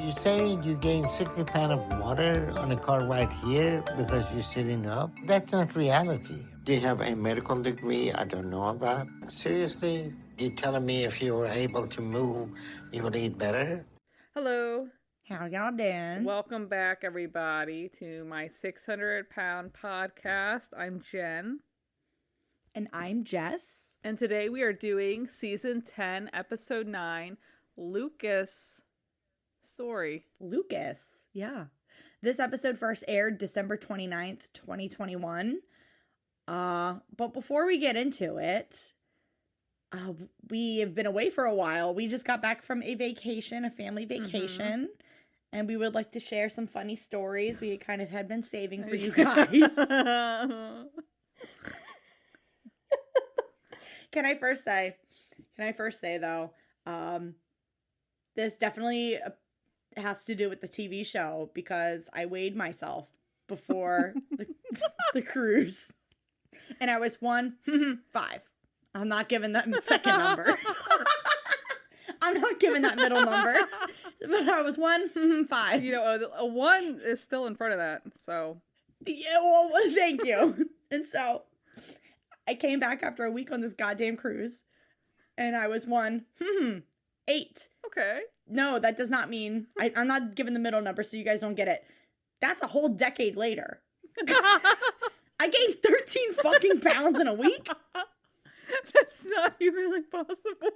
you say you gained 60 pounds of water on a car ride here because you're sitting up? That's not reality. Do you have a medical degree I don't know about? Seriously? You telling me if you were able to move, you would eat better? Hello. How y'all doing? Welcome back, everybody, to my 600-pound podcast. I'm Jen. And I'm Jess. And today we are doing Season 10, Episode 9, Lucas' Story. Lucas, yeah. This episode first aired December 29th, 2021. But before we get into it, we have been away for a while. We just got back from a vacation, a family vacation. And we would like to share some funny stories we kind of had been saving for you guys. Can I first say though, this definitely has to do with the TV show because I weighed myself before the cruise. And I was 1.5. I'm not giving that second number. I'm not giving that middle number. But I was 1.5. You know, a 1 is still in front of that, so. Yeah, well, thank you. And so I came back after a week on this goddamn cruise, and I was 1.8. Okay. No, that does not mean, I'm not giving the middle number so you guys don't get it. That's a whole decade later. I gained 13 fucking pounds in a week. That's not humanly possible.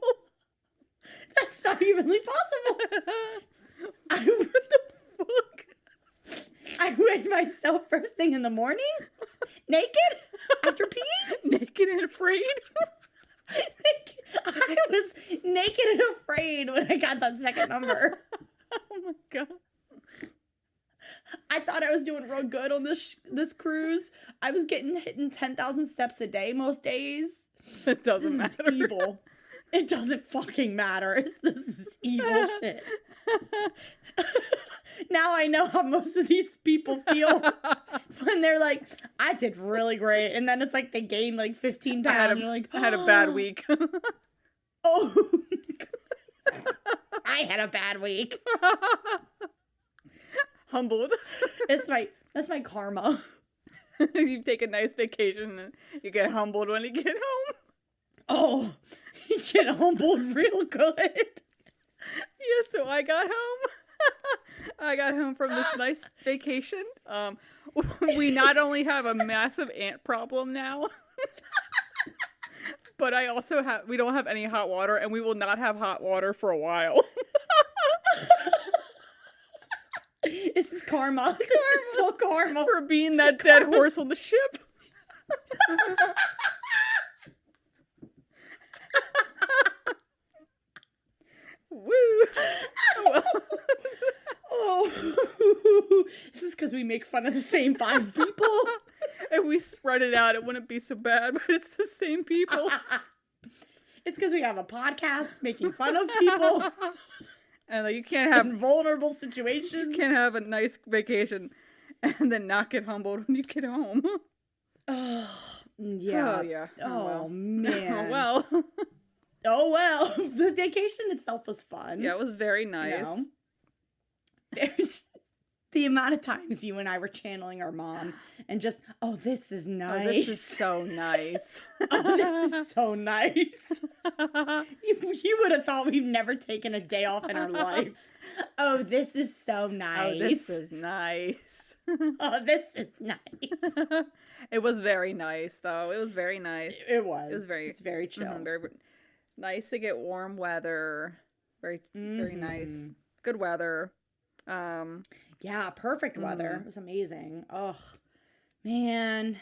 That's not humanly possible. What the fuck? I weighed myself first thing in the morning, naked, after peeing. Naked and afraid? I was naked and afraid when I got that second number. Oh my god. I thought I was doing real good on this cruise. I was hitting 10,000 steps a day most days. It doesn't matter. Evil. It doesn't fucking matter. This is evil shit. Now I know how most of these people feel when they're like, I did really great. And then it's like they gain like 15 pounds. I had a bad week. Oh. I had a bad week. Humbled. That's my karma. You take a nice vacation and you get humbled when you get home. Oh, you get humbled real good. Yeah, so I got home. I got home from this nice vacation. We not only have a massive ant problem now, but we don't have any hot water, and we will not have hot water for a while. This is karma. This is so karma. For being that dead horse on the ship. Woo! Well. Oh, this is because we make fun of the same 5 people. If we spread it out, it wouldn't be so bad, but it's the same people. It's because we have a podcast making fun of people. And like, you can't have vulnerable situations. You can't have a nice vacation and then not get humbled when you get home. Oh, yeah. Oh, yeah. Oh, man. Well. Oh, well. The vacation itself was fun. Yeah, it was very nice. You know? The amount of times you and I were channeling our mom and just, oh, this is nice. Oh, this is so nice. Oh, this is so nice. You would have thought we've never taken a day off in our life. Oh, this is so nice. Oh, this is nice. Oh, this is nice. It was very nice, though. It was very nice. It was. It was It's very chill. Very nice to get warm weather. Very, very nice. Good weather. Yeah, perfect weather. It was amazing. Oh, man.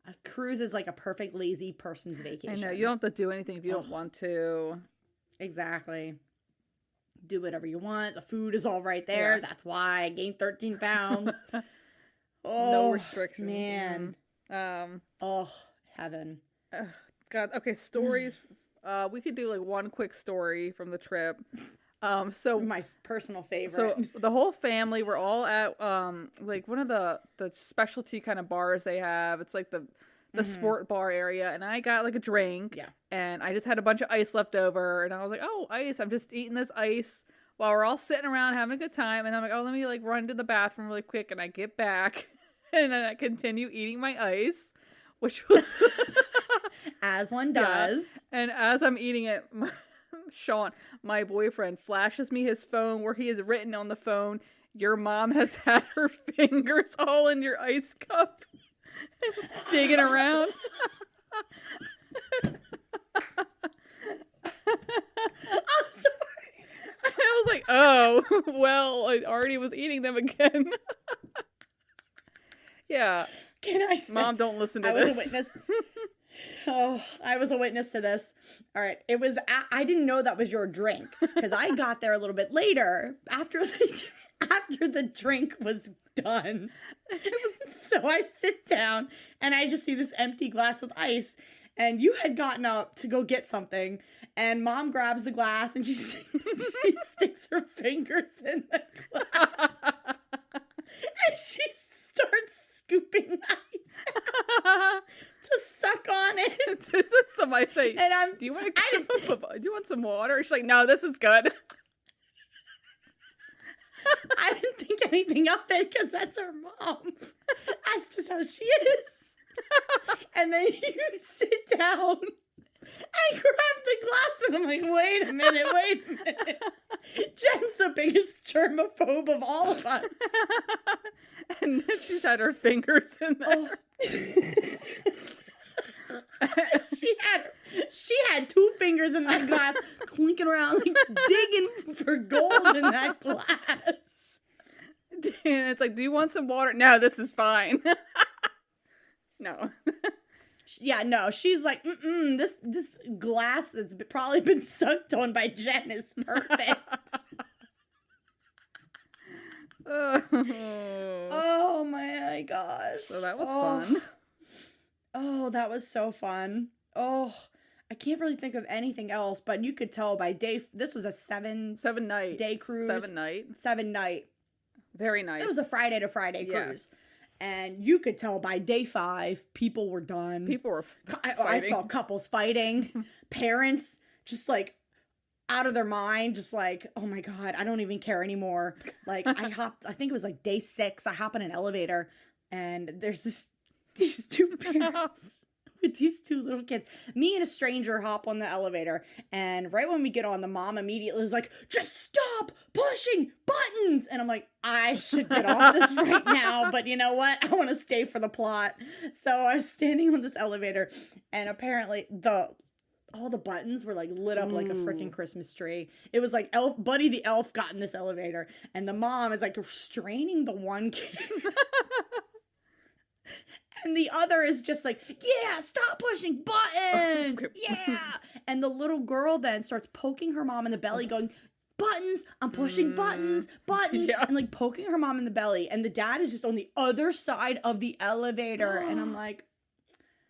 A cruise is like a perfect lazy person's vacation. I know. You don't have to do anything if you don't want to. Exactly. Do whatever you want. The food is all right there. Yeah. That's why I gained 13 pounds. Oh, no restrictions. Man. Oh, heaven. God. Okay, stories. We could do like one quick story from the trip. So my personal favorite. So the whole family, we're all at like one of the specialty kind of bars they have. It's like the sport bar area, and I got like a drink. Yeah. And I just had a bunch of ice left over, and I was like, "Oh, ice! I'm just eating this ice while we're all sitting around having a good time. And I'm like, oh, let me like run to the bathroom really quick. And I get back and then I continue eating my ice, which was As one does. Yeah. And as I'm eating it, Sean, my boyfriend, flashes me his phone where he has written on the phone, "Your mom has had her fingers all in your ice cup." Digging around. I'm sorry. I was like, oh, well, I already was eating them again. Yeah. Can I say? Mom, don't listen to I this. was a witness. Oh, I was a witness to this. All right. It was, I didn't know that was your drink because I got there a little bit later after the drink was done. So I sit down and I just see this empty glass with ice. And you had gotten up to go get something. And Mom grabs the glass and she sticks her fingers in the glass. And she starts scooping ice to suck on it. Somebody say, And do you want some water? She's like, no, this is good. I didn't think anything of it because that's her mom. That's just how she is. And then you sit down and grab the glass and I'm like, wait a minute. Jen's the biggest germaphobe of all of us. And then she's had her fingers in there. She had 2 fingers in that glass, clinking around, like digging for gold in that glass. And it's like, do you want some water? No, this is fine. No. Yeah, no, she's like, this glass that's probably been sucked on by Jen is perfect. Oh my gosh. So that was fun. Oh, that was so fun. Oh, I can't really think of anything else, but you could tell by this was a 7 night day cruise. 7 night. Very nice. It was a Friday to Friday cruise. And you could tell by day 5, people were done. People were I saw couples fighting, parents just like out of their mind, just like, oh my God, I don't even care anymore. Like I think it was like day 6, I hop in an elevator and there's these 2 parents with these 2 little kids. Me and a stranger hop on the elevator, and right when we get on, the mom immediately is like, just stop pushing buttons. And I'm like, I should get off this right now, but you know what? I want to stay for the plot. So I was standing on this elevator, and apparently all the buttons were like lit up like a freaking Christmas tree. It was like Buddy the Elf got in this elevator, and the mom is like restraining the one kid. And the other is just like, yeah, stop pushing buttons. Yeah. And the little girl then starts poking her mom in the belly going, buttons, I'm pushing buttons. Yeah. And like poking her mom in the belly. And the dad is just on the other side of the elevator. And I'm like,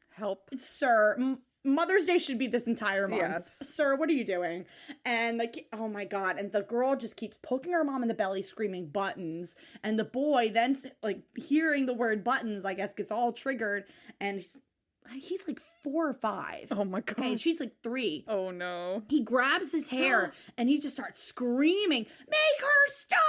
help. Sir, Mother's Day should be this entire month. Yes. Sir, what are you doing? And like, oh my God. And the girl just keeps poking her mom in the belly, screaming buttons. And the boy then, like, hearing the word buttons, I guess, gets all triggered. And he's like 4 or 5. Oh my God. Okay, and she's like 3. Oh no. He grabs his hair and he just starts screaming, make her stop.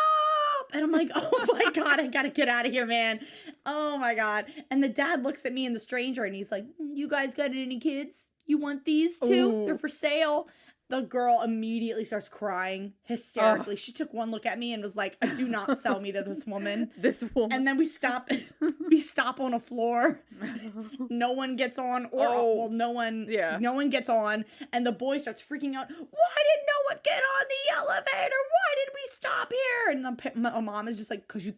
And I'm like, oh my God, I gotta get out of here, man. Oh my God. And the dad looks at me and the stranger and he's like, you guys got any kids? You want these too? Ooh. They're for sale. The girl immediately starts crying hysterically. She took one look at me and was like, do not sell me to this woman. This woman. And then we stop on a floor. No one gets on, no one gets on. And the boy starts freaking out. Why did no one get on the elevator? Why did we stop here? And my mom is just like, because you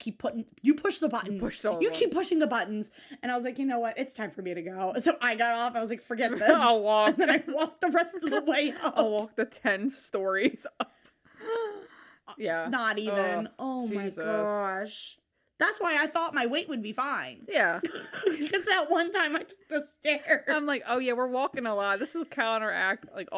push the button. You keep pushing the buttons. And I was like, you know what? It's time for me to go. So I got off. I was like, forget this. I'll walk. And then I walked the rest of the way up. I'll walk the 10 stories up. Yeah. Not even. Oh my gosh. That's why I thought my weight would be fine. Yeah. Because that one time I took the stairs. I'm like, oh yeah, we're walking a lot. This will counteract like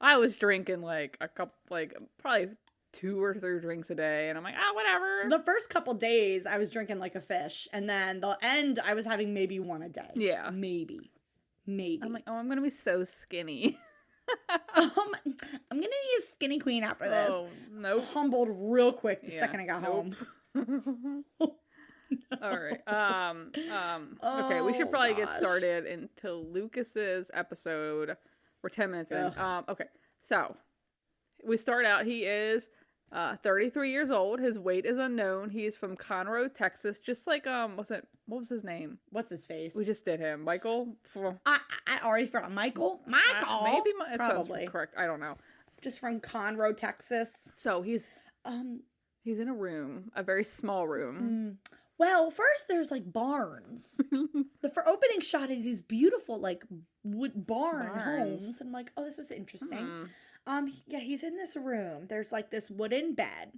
I was drinking like a couple, like probably 2 or 3 drinks a day. And I'm like, whatever. The first couple days I was drinking like a fish. And then the end I was having maybe 1 a day. Yeah. Maybe. I'm like, oh, I'm going to be so skinny. I'm gonna be a skinny queen after this. Oh, nope. Humbled real quick the Yeah, second I got nope. home. All right. Okay, we should Oh, probably get gosh. started into Lucas's episode. We're 10 minutes in. Ugh. Okay. So, we start out. He is 33 years old. His weight is unknown. He's from Conroe, Texas. Just like what was his name? What's his face? We just did him. Michael? I already forgot. Michael? Michael? Maybe it probably. sounds correct. I don't know. Just from Conroe, Texas. So, he's in a room, a very small room. Well, first there's like barns. The opening shot is these beautiful like wood barns. Homes. I'm like, oh, this is interesting. Yeah, he's in this room. There's like this wooden bed.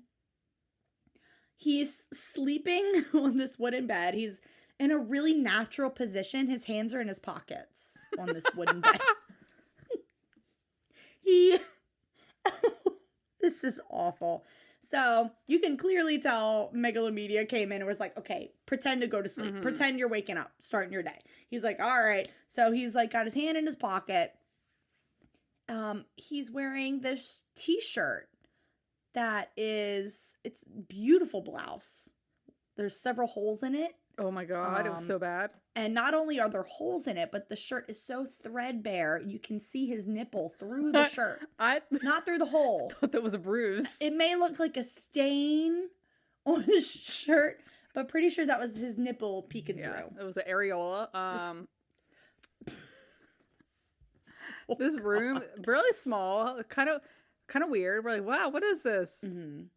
He's sleeping on this wooden bed. He's in a really natural position. His hands are in his pockets on this wooden bed. This is awful. So you can clearly tell Megalomedia came in and was like, okay, pretend to go to sleep. Pretend you're waking up, starting your day. He's like, all right. So he's like got his hand in his pocket. He's wearing this t-shirt it's beautiful blouse. There's several holes in it. Oh my God, it was so bad. And not only are there holes in it, but the shirt is so threadbare, you can see his nipple through the shirt. Not through the hole. Thought that was a bruise. It may look like a stain on the shirt, but pretty sure that was his nipple peeking through. It was an areola. This room, really small, kind of weird. We're like, wow, what is this?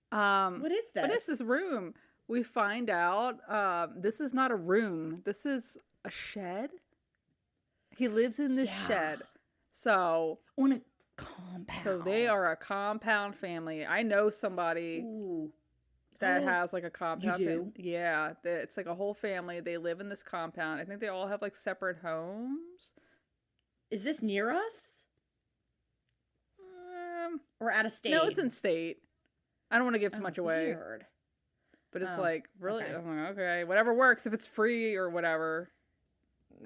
What is this? What is this room? We find out this is not a room. This is a shed. He lives in this shed. So on a compound. So they are a compound family. I know somebody that has like a compound. You do? Yeah. It's like a whole family. They live in this compound. I think they all have like separate homes. Is this near us? Or out of state? No, it's in state. I don't want to give too much away. Weird. But it's like, really? Okay. I'm like, okay, whatever works. If it's free or whatever,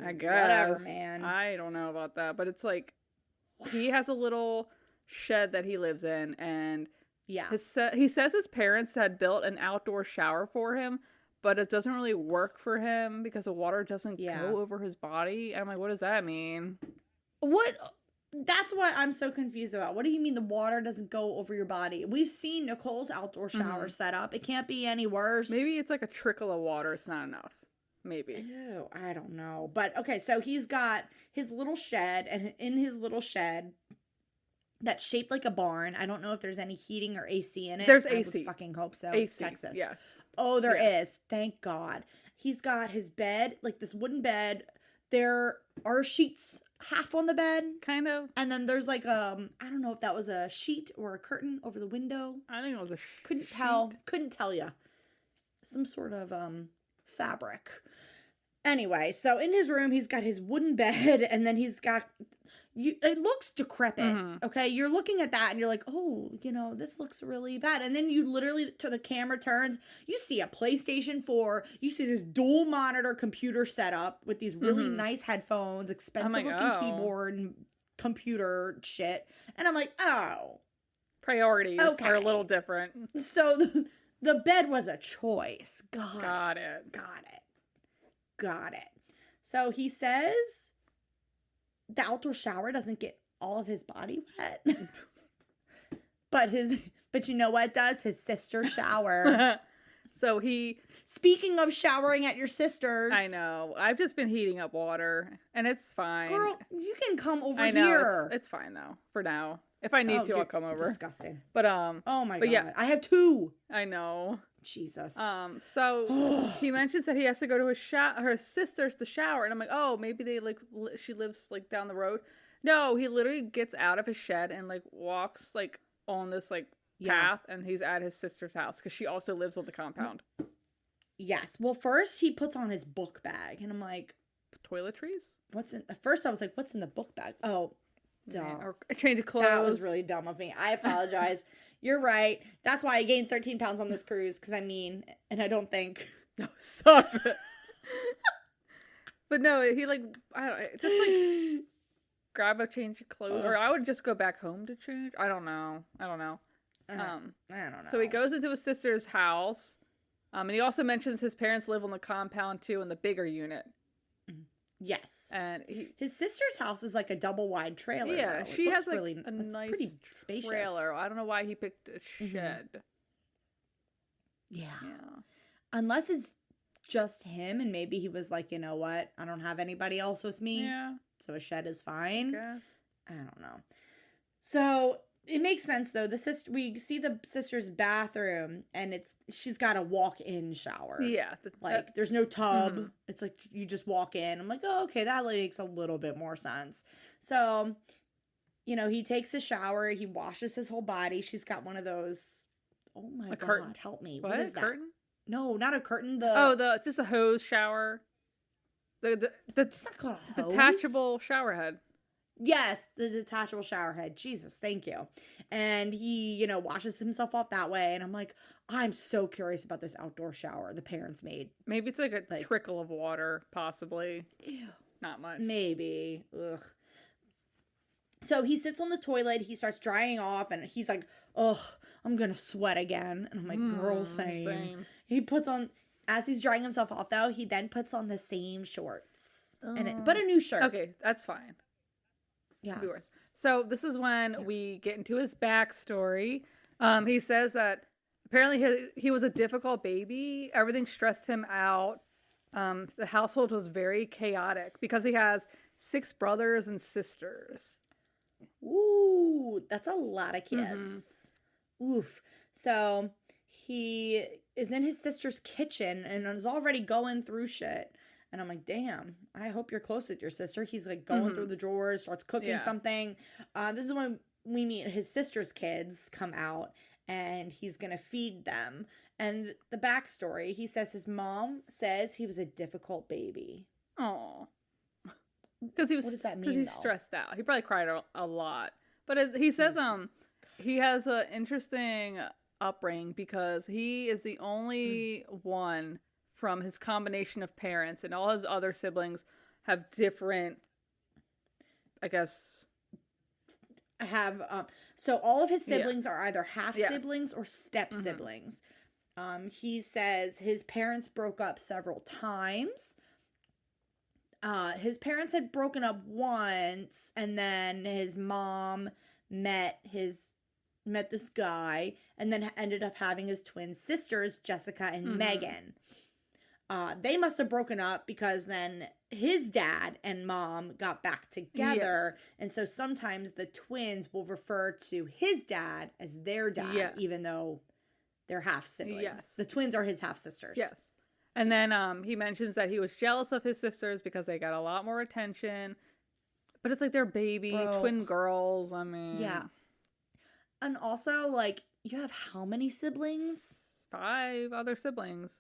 I guess. Whatever, man. I don't know about that. But it's like, he has a little shed that he lives in. And he says his parents had built an outdoor shower for him. But it doesn't really work for him because the water doesn't go over his body. And I'm like, what does that mean? What? That's what I'm so confused about. What do you mean the water doesn't go over your body? We've seen Nicole's outdoor shower set up. It can't be any worse. Maybe it's like a trickle of water. It's not enough. Maybe. Ew, I don't know. But okay, so he's got his little shed, and in his little shed that's shaped like a barn. I don't know if there's any heating or AC in it. There's I AC. would fucking hope so. AC, Texas. yes. Oh, there is. Thank God. He's got his bed, like this wooden bed. There are sheets half on the bed, kind of, and then there's like I don't know if that was a sheet or a curtain over the window. I think it was a couldn't tell you, some sort of fabric. Anyway, so in his room he's got his wooden bed, and then he's got it looks decrepit. Okay, you're looking at that and you're like, oh, this looks really bad. And then you literally, to the camera turns, you see a PlayStation 4, you see this dual monitor computer setup with these really nice headphones, expensive looking keyboard and computer shit. And I'm like, oh, priorities are a little different. So the bed was a choice. Got it. So he says the outdoor shower doesn't get all of his body wet. but you know what it does? His sister shower. So speaking of showering at your sister's. I know. I've just been heating up water and it's fine. Girl, you can come over here. I know. It's fine though. For now. If I need to, I'll come over. Disgusting. But oh my God. Yeah. I have 2. I know. Jesus. So he mentions that he has to go to her sister's to shower, and I'm like, oh, maybe she lives like down the road. No, he literally gets out of his shed and like walks like on this like path, and he's at his sister's house because she also lives on the compound. Yes. Well, first he puts on his book bag, and I'm like, toiletries? At first I was like, what's in the book bag? Oh, dumb. Or a change of clothes. That was really dumb of me. I apologize. You're right. That's why I gained 13 pounds on this cruise, because and I don't think. No, stop it. But no, he like, I don't just like, grab a change of clothes, Ugh. or I would just go back home to change. I don't know. I don't know. So he goes into his sister's house, and he also mentions his parents live on the compound too, in the bigger unit. Yes. And his sister's house is like a double wide trailer. yeah, though. she has like really, a nice pretty spacious trailer. I don't know why he picked a shed. Yeah. Yeah. Unless it's just him, and maybe he was like, you know what? I don't have anybody else with me. Yeah. So a shed is fine. Guess. I don't know. So it makes sense though. We see the sister's bathroom, and she's got a walk-in shower. Yeah. Like there's no tub. It's like you just walk in. I'm like, oh, okay, that makes a little bit more sense. So, he takes a shower. He washes his whole body. She's got one of those. Oh my God, curtain. help me. What is that? Curtain? No, not a curtain. Just a hose shower. It's not called a hose. Detachable shower head. Yes, the detachable shower head. Jesus, thank you. And he, washes himself off that way. And I'm like, I'm so curious about this outdoor shower the parents made. Maybe it's like a trickle of water, possibly. Ew. Not much. Maybe. Ugh. So he sits on the toilet. He starts drying off, and he's like, ugh, I'm going to sweat again. And I'm like, girl, same. He puts on, as he's drying himself off, though, he then puts on the same shorts. But a new shirt. Okay, that's fine. Yeah. So this is when we get into his backstory. He says that apparently he was a difficult baby. Everything stressed him out. The household was very chaotic because he has 6 brothers and sisters. Ooh, that's a lot of kids. Oof. So he is in his sister's kitchen and is already going through shit. And I'm like, damn, I hope you're close with your sister. He's like going through the drawers, starts cooking something. This is when we meet his sister's kids come out, and he's going to feed them. And the backstory, he says his mom says he was a difficult baby. Oh. Because he was, what does that mean? Because he's stressed out. He probably cried a lot. But he says he has an interesting upbringing because he is the only one from his combination of parents, and all his other siblings have different, I guess. So all of his siblings are either half siblings or step siblings. He says his parents broke up several times. His parents had broken up once, and then his mom met this guy, and then ended up having his twin sisters, Jessica and Megan. They must have broken up because then his dad and mom got back together. And so sometimes the twins will refer to his dad as their dad, even though they're half siblings. Yes. The twins are his half sisters. Yes. And then he mentions that he was jealous of his sisters because they got a lot more attention. But it's like they're baby twin girls. I mean. Yeah. And also, like, you have how many siblings? 5 other siblings.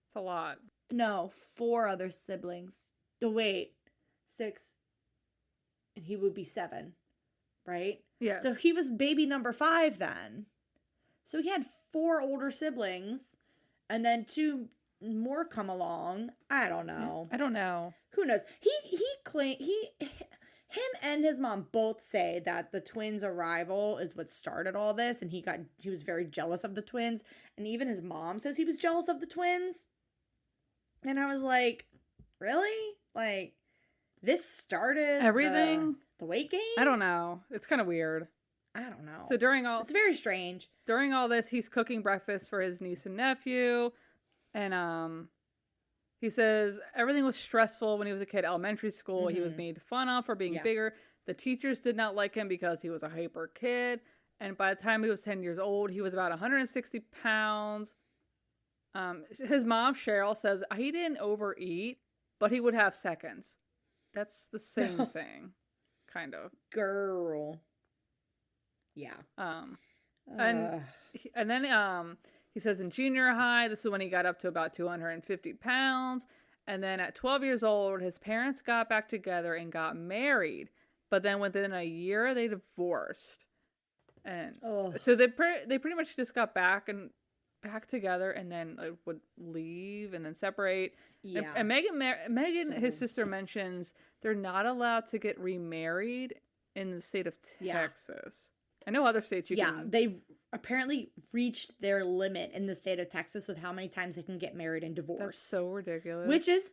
It's a lot. No, 4 other siblings. Oh, wait. 6. And he would be 7. Right? Yeah. So he was baby number 5 then. So he had 4 older siblings. And then 2 more come along. I don't know. I don't know. Who knows? Him and his mom both say that the twins' arrival is what started all this, and he was very jealous of the twins, and even his mom says he was jealous of the twins. And I was like, really? Like, this started everything? The weight gain? I don't know. It's kind of weird. I don't know. So it's very strange. During all this, he's cooking breakfast for his niece and nephew, and he says everything was stressful when he was a kid. Elementary school, he was made fun of for being bigger. The teachers did not like him because he was a hyper kid. And by the time he was 10 years old, he was about 160 pounds. His mom, Cheryl, says he didn't overeat, but he would have seconds. That's the same thing, kind of. Girl. Yeah. And then he says in junior high, this is when he got up to about 250 pounds. And then at 12 years old, his parents got back together and got married. But then within a year, they divorced. And so they pretty much just got back back together and then would leave and then separate. Yeah. And Megan, his sister, mentions they're not allowed to get remarried in the state of Texas. I know other states you can. They've apparently reached their limit in the state of Texas with how many times they can get married and divorced. That's so ridiculous. Which is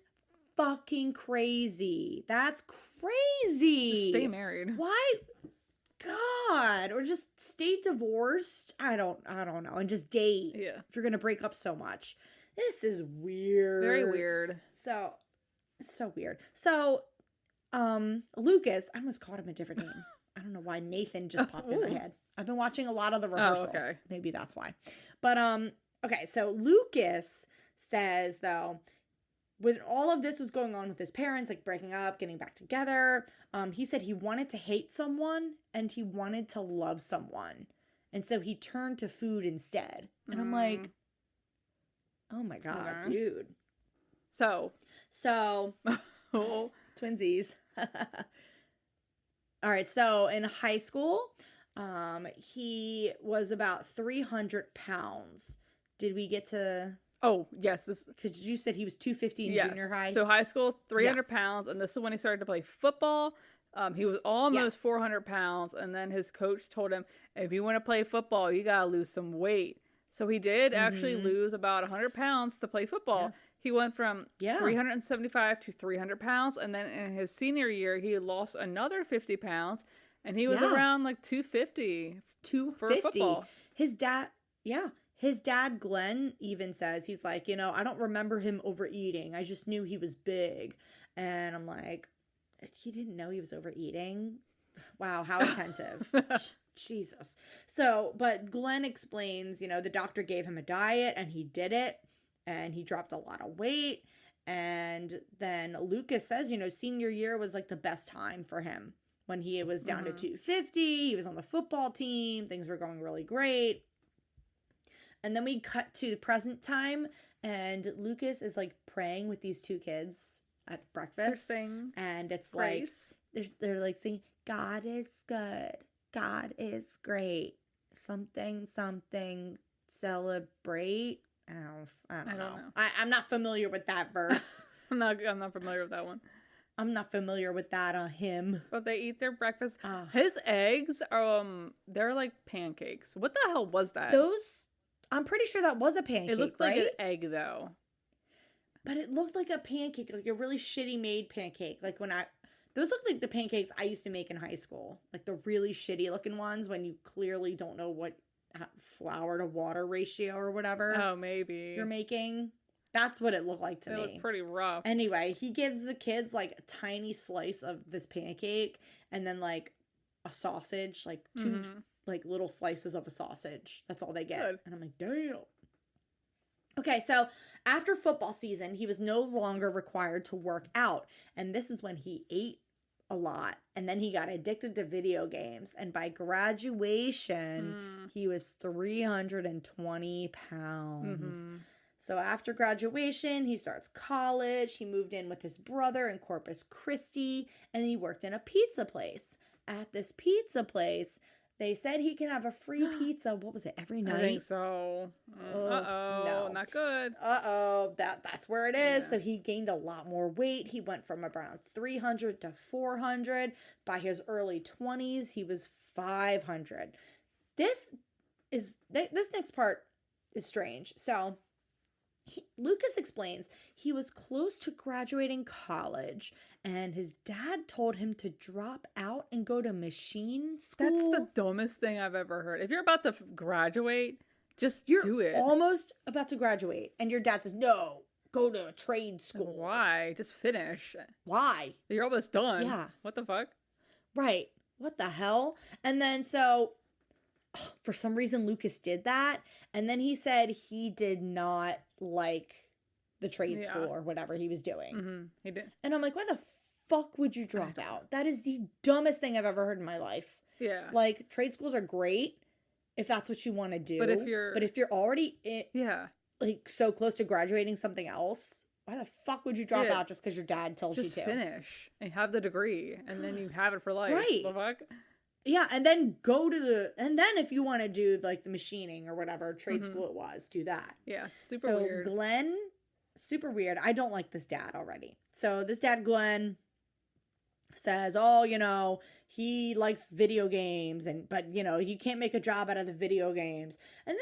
fucking crazy. That's crazy. Just stay married. Why? God, or just stay divorced. I don't know, and just date. Yeah. If you're gonna break up so much, this is weird. Very weird. So weird. So, Lucas, I almost called him a different name. I don't know why Nathan just popped in my head. I've been watching a lot of the rehearsal. Oh, okay. Maybe that's why. But okay. So Lucas says though, when all of this was going on with his parents, like breaking up, getting back together, he said he wanted to hate someone and he wanted to love someone. And so he turned to food instead. And I'm like, oh my God, dude. So. Twinsies. All right. So in high school, he was about 300 pounds. Did we get to... Oh, yes. Because you said he was 250 in junior high. So high school, 300 pounds. And this is when he started to play football. He was almost 400 pounds. And then his coach told him, if you want to play football, you got to lose some weight. So he did actually lose about 100 pounds to play football. Yeah. He went from 375 to 300 pounds. And then in his senior year, he lost another 50 pounds. And he was around like 250 for football. His dad, Glenn, even says, he's like, I don't remember him overeating. I just knew he was big. And I'm like, he didn't know he was overeating? Wow, how attentive. Jesus. So, but Glenn explains, the doctor gave him a diet and he did it. And he dropped a lot of weight. And then Lucas says, senior year was like the best time for him. When he was down to 250, he was on the football team. Things were going really great. And then we cut to the present time, and Lucas is like praying with these two kids at breakfast. And it's like, they're like saying, God is good. God is great. Something, celebrate. I don't know. I'm not familiar with that verse. I'm not familiar with that one. I'm not familiar with that hymn. But they eat their breakfast. His eggs are they're like pancakes. What the hell was that? I'm pretty sure that was a pancake. It looked like an egg though. But it looked like a pancake, like a really shitty made pancake. Like those look like the pancakes I used to make in high school. Like the really shitty looking ones when you clearly don't know what flour to water ratio or whatever. Oh, maybe. You're making. That's what it looked like to me. It looked pretty rough. Anyway, he gives the kids like a tiny slice of this pancake and then like a sausage, like two like little slices of a sausage. That's all they get. Good. And I'm like, damn. Okay, so after football season, he was no longer required to work out. And this is when he ate a lot. And then he got addicted to video games. And by graduation, he was 320 pounds. So after graduation, he starts college. He moved in with his brother in Corpus Christi, and he worked in a pizza place. At this pizza place, they said he can have a free pizza. What was it, every night? I think so. No. Not good. That's where it is. Yeah. So he gained a lot more weight. He went from around 300 to 400. By his early 20s, he was 500. This next part is strange. So Lucas explains he was close to graduating college and his dad told him to drop out and go to machine school. That's the dumbest thing I've ever heard. If you're about to graduate, just do it. You're almost about to graduate and your dad says, no, go to a trade school. Why? Just finish. Why? You're almost done. Yeah. What the fuck? Right. What the hell? And then for some reason, Lucas did that. And then he said he did not like the trade school or whatever he was doing. He did. And I'm like, why the fuck would you drop out? That is the dumbest thing I've ever heard in my life. Yeah. Like, trade schools are great if that's what you want to do. But if you're already like so close to graduating something else, why the fuck would you drop out just because your dad tells you to? Just finish and have the degree and then you have it for life. Right. The fuck? Yeah, and then and then if you want to do like the machining or whatever trade school it was, do that. Yeah, super So weird. Glenn, super weird. I don't like this dad already. So this dad, Glenn, says, oh, he likes video games but you can't make a job out of the video games. And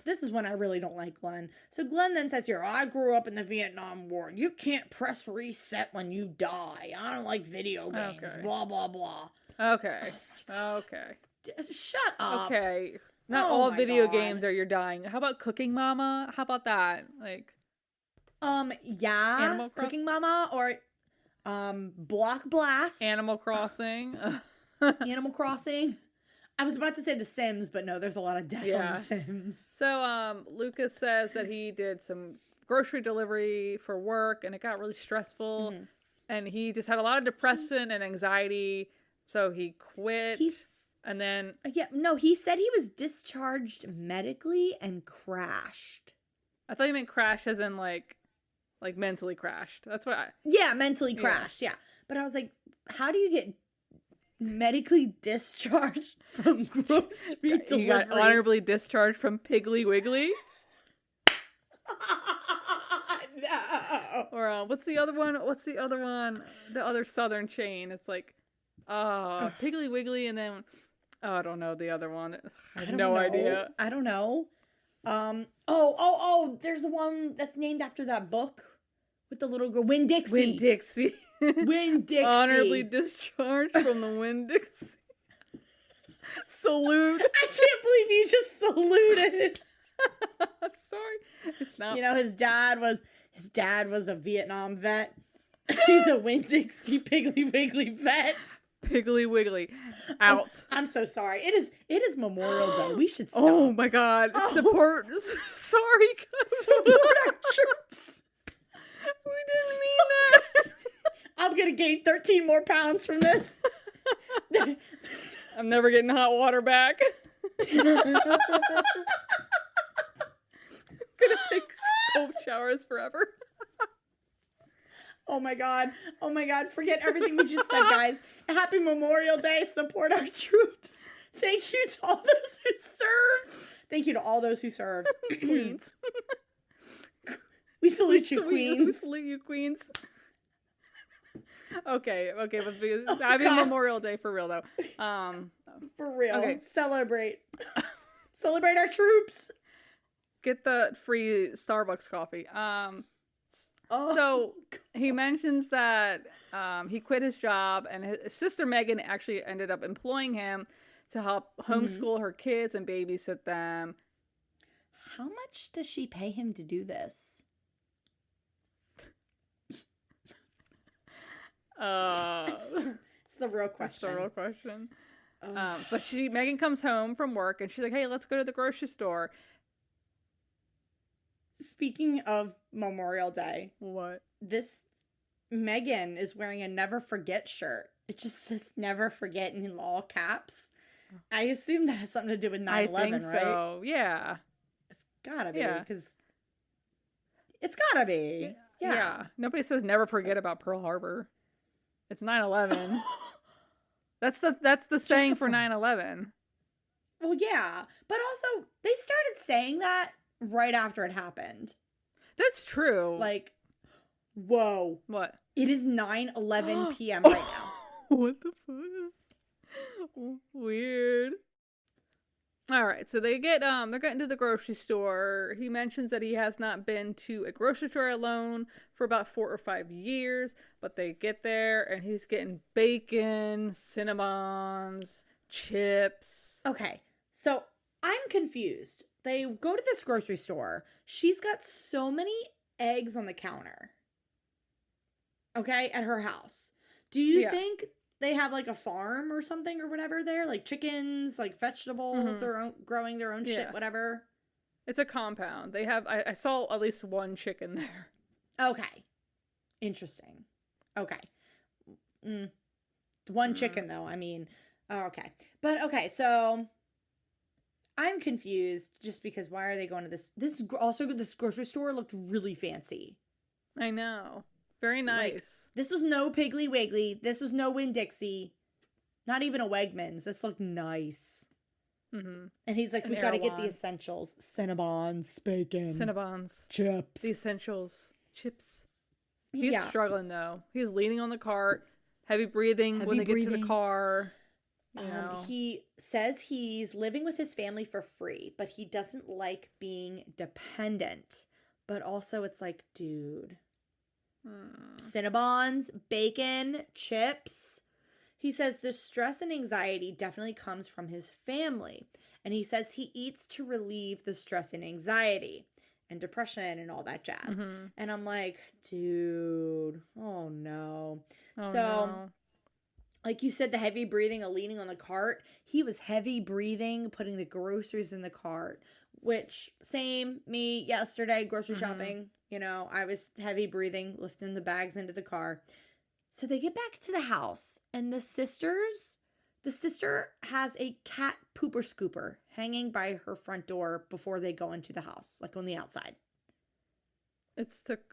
this is when I really don't like Glenn. So Glenn then says here, I grew up in the Vietnam War. You can't press reset when you die. I don't like video games. Okay. Blah, blah, blah. Okay. Okay. Shut up. Okay. Not Oh all my video God. games are you're dying. How about Cooking Mama? How about that? Like, Yeah. Animal Crossing? Cooking Mama or Block Blast. Animal Crossing. Animal Crossing. I was about to say The Sims, but no, there's a lot of death on The Sims. So, Lucas says that he did some grocery delivery for work and it got really stressful and he just had a lot of depression and anxiety. So he quit. And then he said he was discharged medically and crashed. I thought you meant crash as in like mentally crashed. That's what mentally crashed. Yeah. But I was like, how do you get medically discharged from grocery delivery? You got honorably discharged from Piggly Wiggly? No. Or what's the other one? The other southern chain. It's like Piggly Wiggly and then I don't know the other one. I have no idea. I don't know. There's the one that's named after that book with the little girl, Winn-Dixie. Winn-Dixie. Winn-Dixie. Honorably discharged from the Winn-Dixie. Salute. I can't believe you just saluted. I'm sorry. It's not. His dad was a Vietnam vet. He's a Winn-Dixie Piggly Wiggly vet. Piggly Wiggly. Out. I'm so sorry. It is Memorial Day. We should stop. Oh my God. Support. Sorry, guys. Support our troops. We didn't mean that. I'm going to gain 13 more pounds from this. I'm never getting hot water back. Gonna take cold showers forever. Oh my God. Forget everything we just said, guys. Happy Memorial Day. Support our troops. Thank you to all those who served. Thank you to all those who served. Queens. We salute you, Queens. We salute you, Queens. Okay, but happy Memorial Day for real, though. For real. Okay. Celebrate our troops. Get the free Starbucks coffee. So he mentions that he quit his job and his sister Megan actually ended up employing him to help homeschool her kids and babysit them. How much does she pay him to do this? It's the real question. It's the real question. But Megan comes home from work and she's like, hey, let's go to the grocery store. Speaking of Memorial Day. What? This Megan is wearing a Never Forget shirt. It just says Never Forget in all caps. I assume that has something to do with 9/11, I think right? so, yeah. It's gotta be, Yeah. because it's gotta be. Yeah. Nobody says never forget about Pearl Harbor. It's 9/11. That's the saying for 9/11. Well, yeah. But also, they started saying that right after it happened. That's true. Like, whoa. What? It is 9:11 p.m. right now. What the fuck? Weird. All right, so they're getting to the grocery store. He mentions that he has not been to a grocery store alone for about 4 or 5 years, but they get there and he's getting bacon, Cinnabons, chips. Okay, so I'm confused. They go to this grocery store. She's got so many eggs on the counter. Okay, at her house. Do you think they have like a farm or something or whatever there? Like chickens, like vegetables, growing their own shit, whatever? It's a compound. They have, I saw at least one chicken there. Okay. Interesting. Okay. One chicken though, I mean. Okay. But okay, so I'm confused just because why are they going to this? This grocery store looked really fancy. I know. Very nice. Like, this was no Piggly Wiggly. This was no Winn-Dixie. Not even a Wegmans. This looked nice. Mm-hmm. And he's like, An we gotta get the Erewhon. essentials. Cinnabons, bacon, Cinnabons. chips. The essentials. Chips. He's Yeah. struggling, though. He's leaning on the cart. Heavy breathing when they get to the car. You know. He says he's living with his family for free, but he doesn't like being dependent. But also it's like, dude, Cinnabons, bacon, chips. He says the stress and anxiety definitely comes from his family. And he says he eats to relieve the stress and anxiety and depression and all that jazz. Mm-hmm. And I'm like, dude, oh no. Oh, So, no. like you said, the heavy breathing of leaning on the cart. He was heavy breathing, putting the groceries in the cart, which same me yesterday, grocery shopping. You know, I was heavy breathing, lifting the bags into the car. So they get back to the house and the sister has a cat pooper scooper hanging by her front door before they go into the house, like on the outside.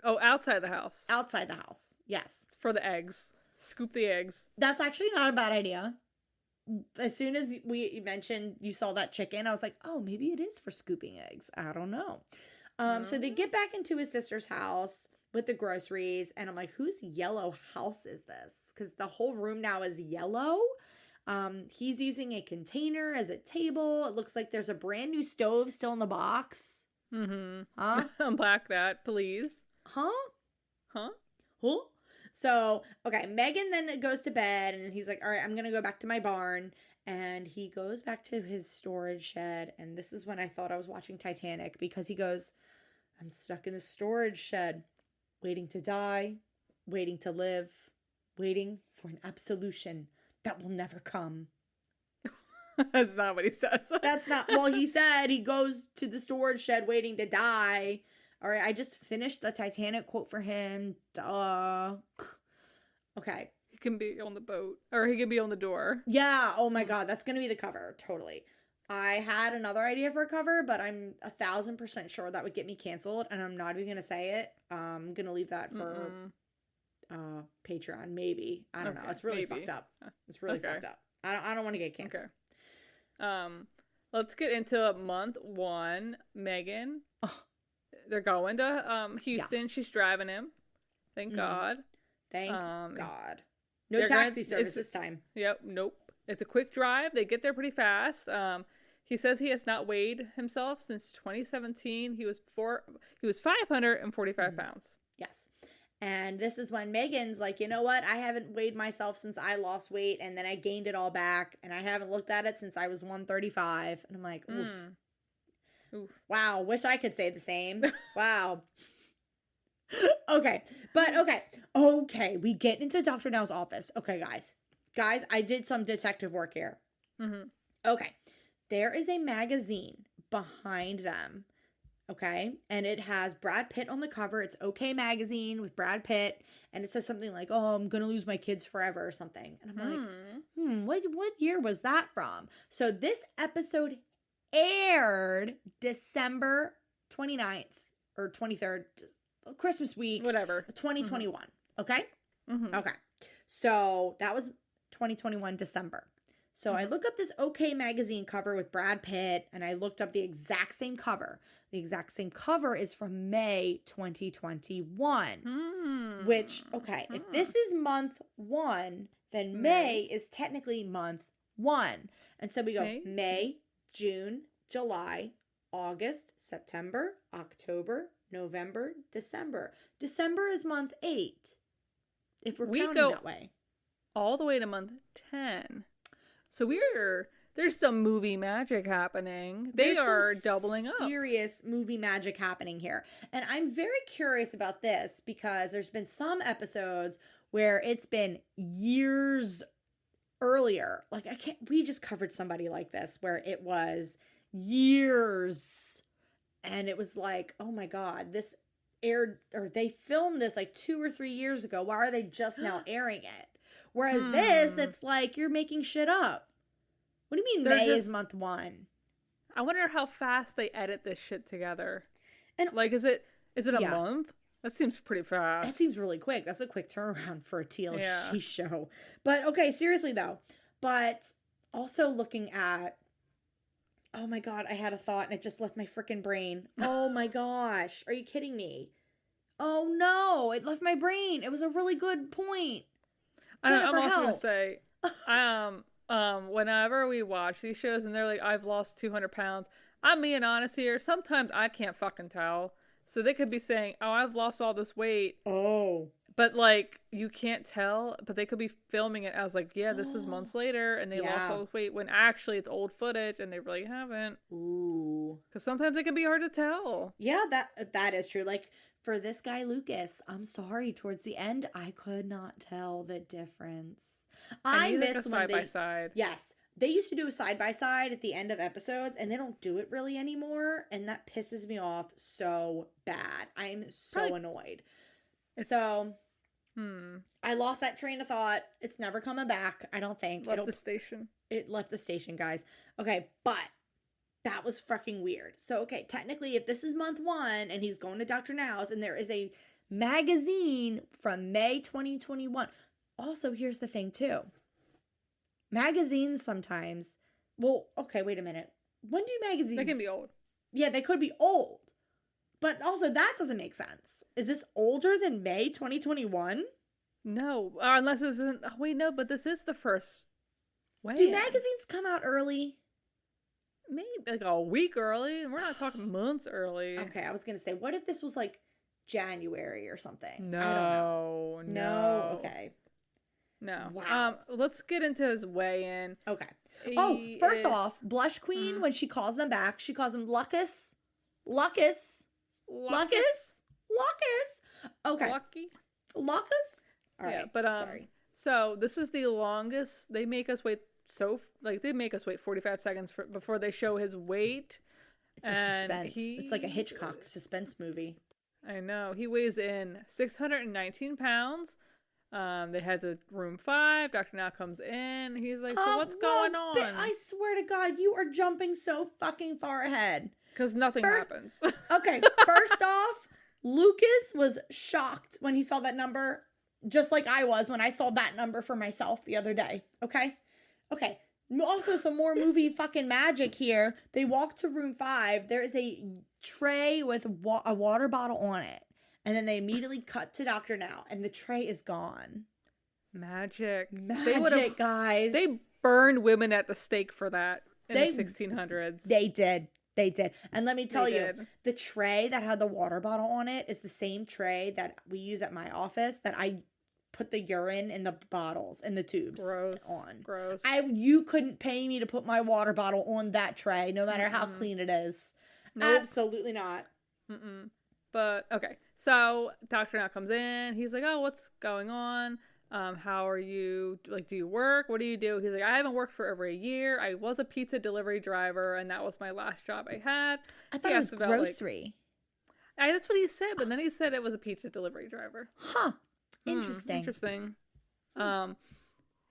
Outside the house. Outside the house. Yes. It's for the eggs. Scoop the eggs. That's actually not a bad idea. As soon as we mentioned you saw that chicken, I was like, oh, maybe it is for scooping eggs. I don't know. So they get back into his sister's house with the groceries, and I'm like, whose yellow house is this? Because the whole room now is yellow. He's using a container as a table. It looks like there's a brand new stove still in the box. Mm-hmm. Huh? Unpack that, please. Huh? Huh? Huh? So, okay, Megan then goes to bed, and he's like, all right, I'm going to go back to my barn. And he goes back to his storage shed. And this is when I thought I was watching Titanic, because he goes, I'm stuck in the storage shed, waiting to die, waiting to live, waiting for an absolution that will never come. That's not what he says. That's not, well, he said he goes to the storage shed waiting to die. All right, I just finished the Titanic quote for him. Duh. Okay. He can be on the boat, or he can be on the door. Yeah, oh my God, that's going to be the cover, totally. I had another idea for a cover, but I'm 1,000% sure that would get me canceled, and I'm not even going to say it. I'm going to leave that for Patreon, maybe. I don't know. It's really fucked up. It's really fucked up. I don't want to get canceled. Okay. Let's get into month one. Megan. They're going to Houston. Yeah. She's driving him. Thank God. Thank God. No taxi service this time. Yep. Nope. It's a quick drive. They get there pretty fast. He says he has not weighed himself since 2017. He was 545 pounds. Yes. And this is when Megan's like, you know what? I haven't weighed myself since I lost weight, and then I gained it all back, and I haven't looked at it since I was 135. And I'm like, oof. Oof. Wow. Wish I could say the same. Wow. Okay. But okay. We get into Dr. Now's office. Okay, guys, I did some detective work here. Mm-hmm. Okay. There is a magazine behind them. Okay. And it has Brad Pitt on the cover. It's OK Magazine with Brad Pitt. And it says something like, oh, I'm going to lose my kids forever or something. And I'm like, what year was that from? So this episode aired December 29th or 23rd, Christmas week. Whatever. 2021. Okay? Mm-hmm. Okay. So that was 2021 December. So I look up this OK Magazine cover with Brad Pitt, and I looked up the exact same cover. The exact same cover is from May 2021, which, okay, if this is month one, then May is technically month one. And so we go May, June, July, August, September, October, November, December. December is month 8, if we're counting that way. All the way to month 10. So there's some movie magic happening. They are doubling up. Serious movie magic happening here. And I'm very curious about this because there's been some episodes where it's been years earlier. Like we just covered somebody like this where it was years and it was like, oh my God, this aired, or they filmed this like 2 or 3 years ago. Why are they just now airing it? Whereas this, it's like you're making shit up. What do you mean May is month one? I wonder how fast they edit this shit together. And like, is it a month? That seems pretty fast. That seems really quick. That's a quick turnaround for a TLC show. But okay, seriously though. But also looking at, oh my God, I had a thought and it just left my freaking brain. Oh my gosh. Are you kidding me? Oh no, it left my brain. It was a really good point. Jennifer, I'm also gonna help. say, whenever we watch these shows and they're like, I've lost 200 pounds, I'm being honest here. Sometimes I can't fucking tell. So they could be saying, oh, I've lost all this weight. Oh. But, like, you can't tell. But they could be filming it as, like, yeah, this is months later. And they lost all this weight. When actually it's old footage and they really haven't. Ooh. Because sometimes it can be hard to tell. Yeah, that is true. Like, for this guy, Lucas, I'm sorry. Towards the end, I could not tell the difference. I miss like a when side by side. Yes. They used to do a side by side at the end of episodes, and they don't do it really anymore, and that pisses me off so bad. I'm so annoyed. So, I lost that train of thought. It's never coming back, I don't think. Left the station. It left the station, guys. Okay, but that was fucking weird. So, okay, technically, if this is month 1, and he's going to Dr. Now's, and there is a magazine from May 2021. Also, here's the thing, too. Magazines sometimes, well, okay, wait a minute. When do magazines? They can be old. Yeah, they could be old. But also, that doesn't make sense. Is this older than May 2021? No, unless it isn't. Oh, wait, no, but this is the first. Do magazines come out early? Maybe like a week early. We're not talking months early. Okay, I was going to say, what if this was like January or something? No, I don't know. No? Okay. No. Wow. Let's get into his weigh-in. Okay. First off, Blush Queen, when she calls them back, she calls them Lucas. Okay. Lucky. Lucas? All right. Yeah, but sorry. So this is the longest. They make us wait. They make us wait 45 seconds before they show his weight. It's a suspense. It's like a Hitchcock suspense movie. I know. He weighs in 619 pounds. They head to room 5. Dr. Now comes in. He's like, so what's going on? I swear to God, you are jumping so fucking far ahead. Because nothing happens. Okay, first off, Lucas was shocked when he saw that number, just like I was when I saw that number for myself the other day. Okay? Okay. Also, some more movie fucking magic here. They walk to room 5. There is a tray with a water bottle on it. And then they immediately cut to Dr. Now, and the tray is gone. Magic, guys. They burned women at the stake for that in the 1600s. They did. And let me tell you, the tray that had the water bottle on it is the same tray that we use at my office that I put the urine in the bottles and the tubes on. Gross. You couldn't pay me to put my water bottle on that tray, no matter how clean it is. Nope. Absolutely not. But, okay. So, Dr. Now comes in. He's like, oh, what's going on? How are you? Like, do you work? What do you do? He's like, I haven't worked for over a year. I was a pizza delivery driver, and that was my last job I had. I thought it was grocery. That's what he said, but then he said it was a pizza delivery driver. Huh. Interesting. Interesting.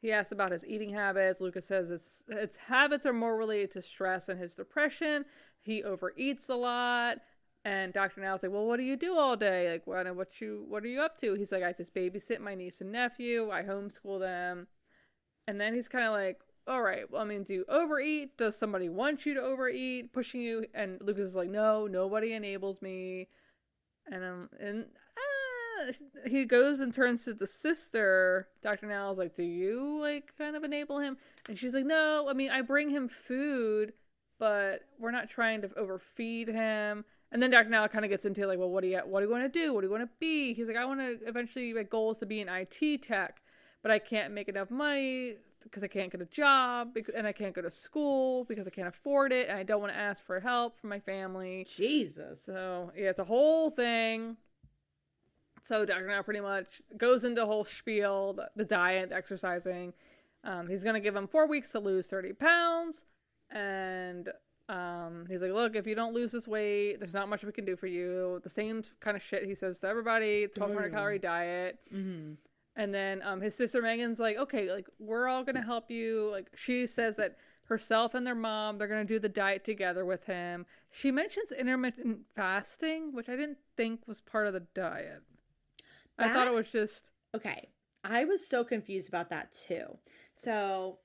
He asked about his eating habits. Lucas says his habits are more related to stress and his depression. He overeats a lot. And Dr. Now's like, well, what do you do all day? Like, what are you up to? He's like, I just babysit my niece and nephew. I homeschool them. And then he's kind of like, all right, well, I mean, do you overeat? Does somebody want you to overeat, pushing you? And Lucas is like, no, nobody enables me. And he goes and turns to the sister. Dr. Now's like, do you, like, kind of enable him? And she's like, no, I mean, I bring him food, but we're not trying to overfeed him. And then Dr. Now kind of gets into like, well, what do you want to do? What do you want to be? He's like, I want to eventually, my goal is to be an IT tech, but I can't make enough money because I can't get a job and I can't go to school because I can't afford it. And I don't want to ask for help from my family. Jesus. So yeah, it's a whole thing. So Dr. Now pretty much goes into a whole spiel, the diet, the exercising. He's going to give him 4 weeks to lose 30 pounds. And he's like, look, if you don't lose this weight, there's not much we can do for you. The same kind of shit he says to everybody. 1,200 calorie diet. Mm-hmm. And then his sister Megan's like, okay, like, we're all gonna help you. Like, she says that herself and their mom, they're gonna do the diet together with him. She mentions intermittent fasting, which I didn't think was part of the diet. I thought it was just okay. I was so confused about that too. So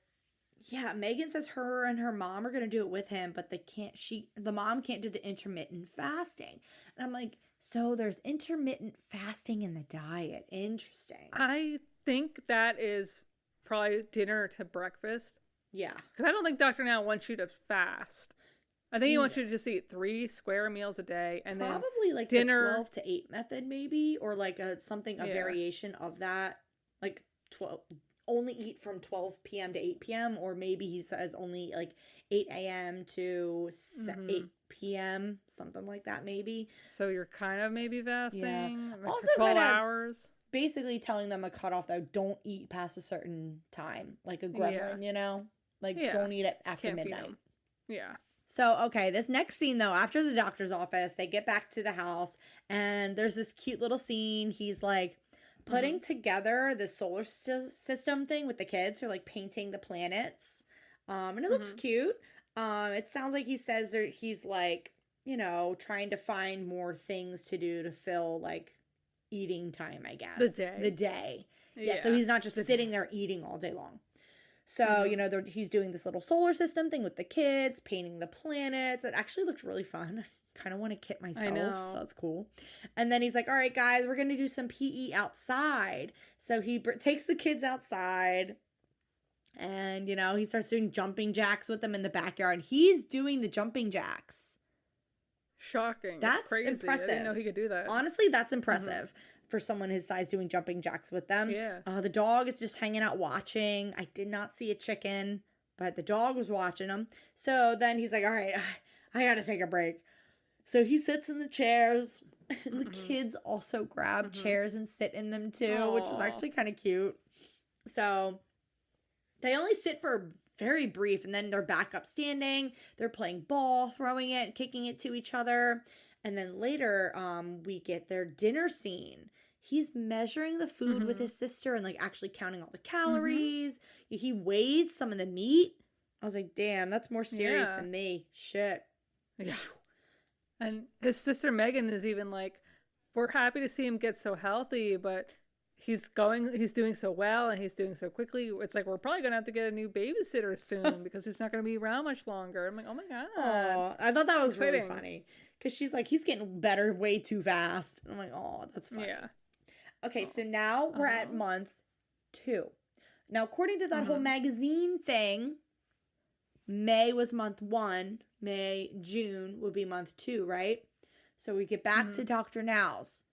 Yeah, Megan says her and her mom are gonna do it with him, but the mom can't do the intermittent fasting. And I'm like, so there's intermittent fasting in the diet. Interesting. I think that is probably dinner to breakfast. Yeah. Because I don't think Dr. Now wants you to fast. I think he wants No. you to just eat 3 square meals a day and then Probably like dinner. the 12 to 8 method, maybe, or like a Yeah. variation of that. Like 12, only eat from 12 p.m. to 8 p.m., or maybe he says only like 8 a.m. to 8 p.m., something like that, maybe. So you're kind of maybe fasting like Also for 12 kinda- hours. Basically telling them a cutoff though, don't eat past a certain time, like a gremlin, you know? Like, Yeah. don't eat it after Can't feed midnight. him. Yeah. So, okay, this next scene though, after the doctor's office, they get back to the house and there's this cute little scene. He's like putting together the solar system thing with the kids. They're like painting the planets. And it looks cute. It sounds like he says he's like, you know, trying to find more things to do to fill like eating time, I guess. The day. Yeah, so he's not just sitting there eating all day long. So, you know, he's doing this little solar system thing with the kids, painting the planets. It actually looks really fun. I kind of want to kit myself. I know. That's cool. And then he's like, all right, guys, we're going to do some PE outside. So he takes the kids outside and, you know, he starts doing jumping jacks with them in the backyard. He's doing the jumping jacks. Shocking. That's crazy. impressive. I didn't know he could do that. Honestly, that's impressive. For someone his size doing jumping jacks with them. Yeah. The dog is just hanging out watching. I did not see a chicken, but the dog was watching him. So then he's like, all right, I gotta take a break. So he sits in the chairs and the kids also grab chairs and sit in them too, which is actually kind of cute. So they only sit for very brief and then they're back up standing. They're playing ball, throwing it, kicking it to each other. And then later, we get their dinner scene. He's measuring the food with his sister and like actually counting all the calories. He weighs some of the meat. I was like, damn, that's more serious than me. Shit. Yeah. And his sister Megan is even like, we're happy to see him get so healthy, but he's doing so well and he's doing so quickly. It's like, we're probably going to have to get a new babysitter soon because he's not going to be around much longer. I'm like, oh my God. Oh, I thought that was really Exciting. funny. Because she's like, he's getting better way too fast. And I'm like, oh, that's funny. Yeah. Okay, so now we're at month 2. Now, according to that whole magazine thing, May was month 1. June would be month 2, right? So we get back to Dr. Now's.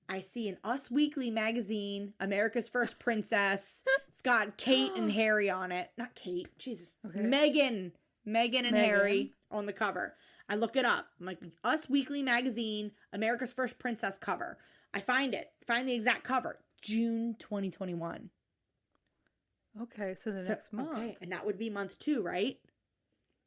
I see an Us Weekly magazine, America's First Princess. It's got Kate and Harry on it. Not Kate. Jesus. Okay. Megan and Harry on the cover. I look it up. I'm like, Us Weekly magazine, America's First Princess cover. I find the exact cover. June 2021. Okay, so the next month. Okay, and that would be month 2, right?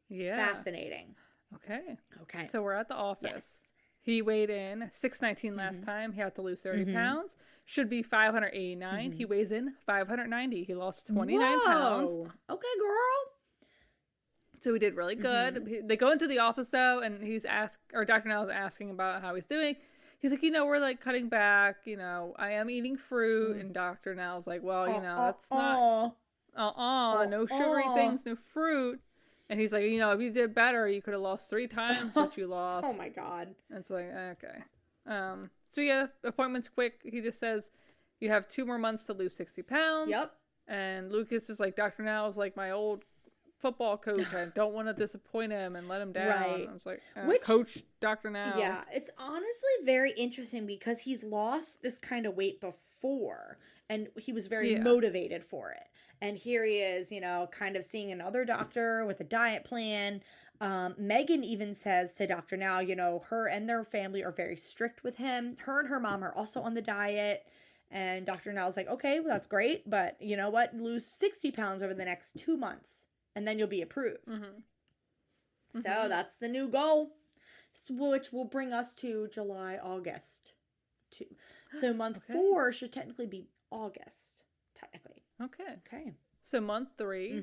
Yeah. Fascinating. Okay. Okay. So we're at the office. Yes. He weighed in 619 last time. He had to lose 30 pounds. Should be 589. He weighs in 590. He lost 29 pounds. Okay, girl. So he did really good. They go into the office though, and Dr. Now is asking about how he's doing. He's like, we're like cutting back. I am eating fruit, and Dr. Now's like, well, that's not. No sugary things, no fruit. And he's like, if you did better, you could have lost 3 times what you lost. Oh my God. And it's like, okay. So yeah, appointment's quick. He just says you have 2 more months to lose 60 pounds. Yep. And Lucas is like, Dr. Now is like my old football coach. I don't want to disappoint him and let him down. Right. I was like, Which, Coach Dr. Now. Yeah, it's honestly very interesting because he's lost this kind of weight before and he was very motivated for it. And here he is, kind of seeing another doctor with a diet plan. Megan even says to Dr. Now, her and their family are very strict with him. Her and her mom are also on the diet. And Dr. Now's like, okay, well, that's great. But you know what? Lose 60 pounds over the next 2 months. And then you'll be approved. So that's the new goal, which will bring us to July, August. So month 4 should technically be August, technically. Okay. So month 3,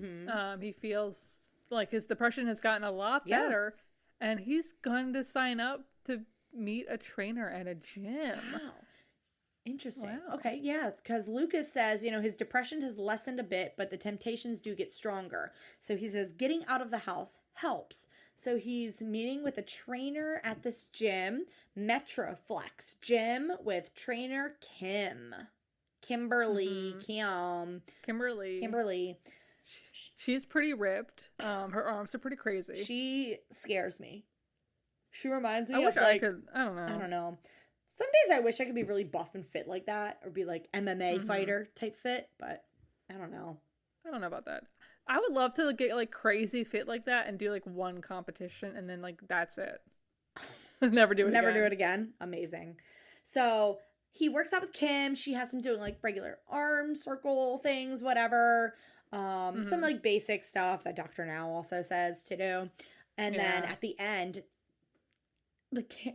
he feels like his depression has gotten a lot better, and he's going to sign up to meet a trainer at a gym. Wow. Interesting. Wow. Okay, yeah, because Lucas says, his depression has lessened a bit, but the temptations do get stronger. So he says getting out of the house helps. So he's meeting with a trainer at this gym, Metroflex Gym, with trainer Kimberly. She's pretty ripped. Her arms are pretty crazy. She scares me. She reminds me I of wish I could. I don't I know. don't know. Some days I wish I could be really buff and fit like that, or be like MMA fighter type fit, but I don't know. I don't know about that. I would love to get like crazy fit like that and do like one competition and then like that's it. Never do it Never again. do it again. Amazing. So he works out with Kim. She has him doing like regular arm circle things, whatever. Some like basic stuff that Dr. Now also says to do. And then at the end,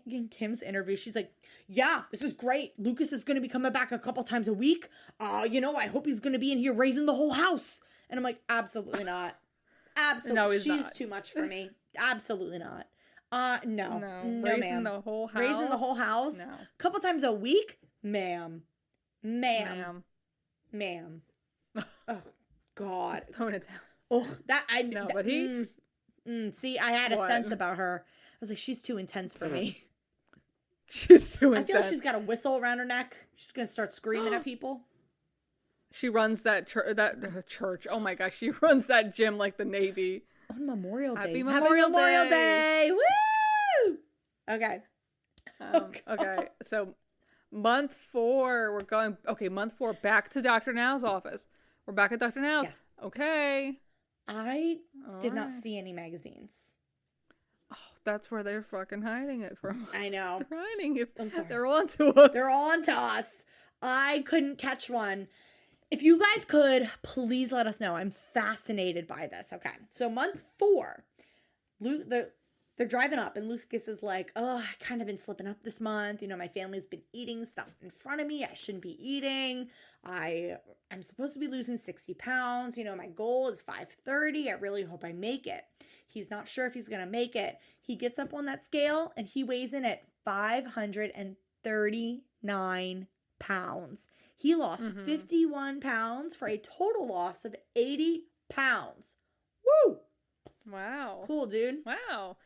in Kim's interview, she's like, yeah, this is great. Lucas is going to be coming back a couple times a week. I hope he's going to be in here raising the whole house. And I'm like, absolutely not. Absolutely. No, he's She's not. too much for me. Absolutely not. No. No, Raising ma'am. the whole house. Raising the whole house? No. A couple times a week? Ma'am. Oh, God. Tone it down. Oh, that I No, that- but he. see, I had a What? sense about her. I was like, she's too intense for me. She's too I intense. feel like she's got a whistle around her neck. She's gonna start screaming at people. She runs that church. Oh my gosh, she runs that gym like the Navy. On Memorial Day. Happy Memorial Day! Woo! Okay. Okay, so month 4, we're going. Okay, month 4, back to Dr. Now's office. We're back at Dr. Now's. Yeah. Okay. I did not Alright. see any magazines. Oh, that's where they're fucking hiding it from. I know. They're hiding it. I'm sorry. They're on to us. They're on to us. I couldn't catch one. If you guys could, please let us know. I'm fascinated by this. Okay. So month 4, they're driving up and Lucas is like, oh, I kind of been slipping up this month. My family's been eating stuff in front of me I shouldn't be eating. I'm supposed to be losing 60 pounds. My goal is 530. I really hope I make it. He's not sure if he's going to make it. He gets up on that scale and he weighs in at 539 pounds. He lost 51 pounds for a total loss of 80 pounds. Woo! Wow. Cool, dude. Wow.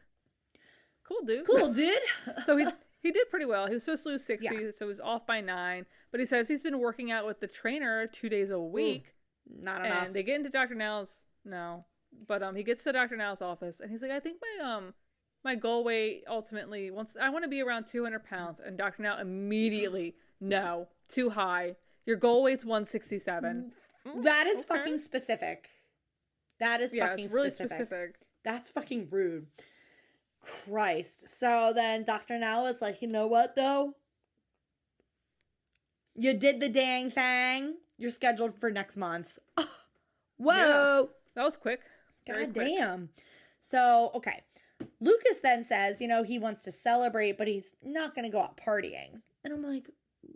Cool, dude. Cool, dude. So he did pretty well. He was supposed to lose 60, Yeah. so he was off by 9. But he says he's been working out with the trainer 2 days a week. Not enough. And they get into Dr. Now's. No. But he gets to Dr. Now's office and he's like, I think my goal weight ultimately I want to be around 200 pounds. And Dr. Now immediately, no, too high. Your goal weight's 167. That is Okay. fucking specific. That is Yeah, fucking it's really specific. specific. That's fucking rude. Christ. So then Dr. Now is like, you know what though? You did the dang thing. You're scheduled for next month. Whoa. Yeah. That was quick. Very God quick. damn. So, okay. Lucas then says, he wants to celebrate, but he's not going to go out partying. And I'm like,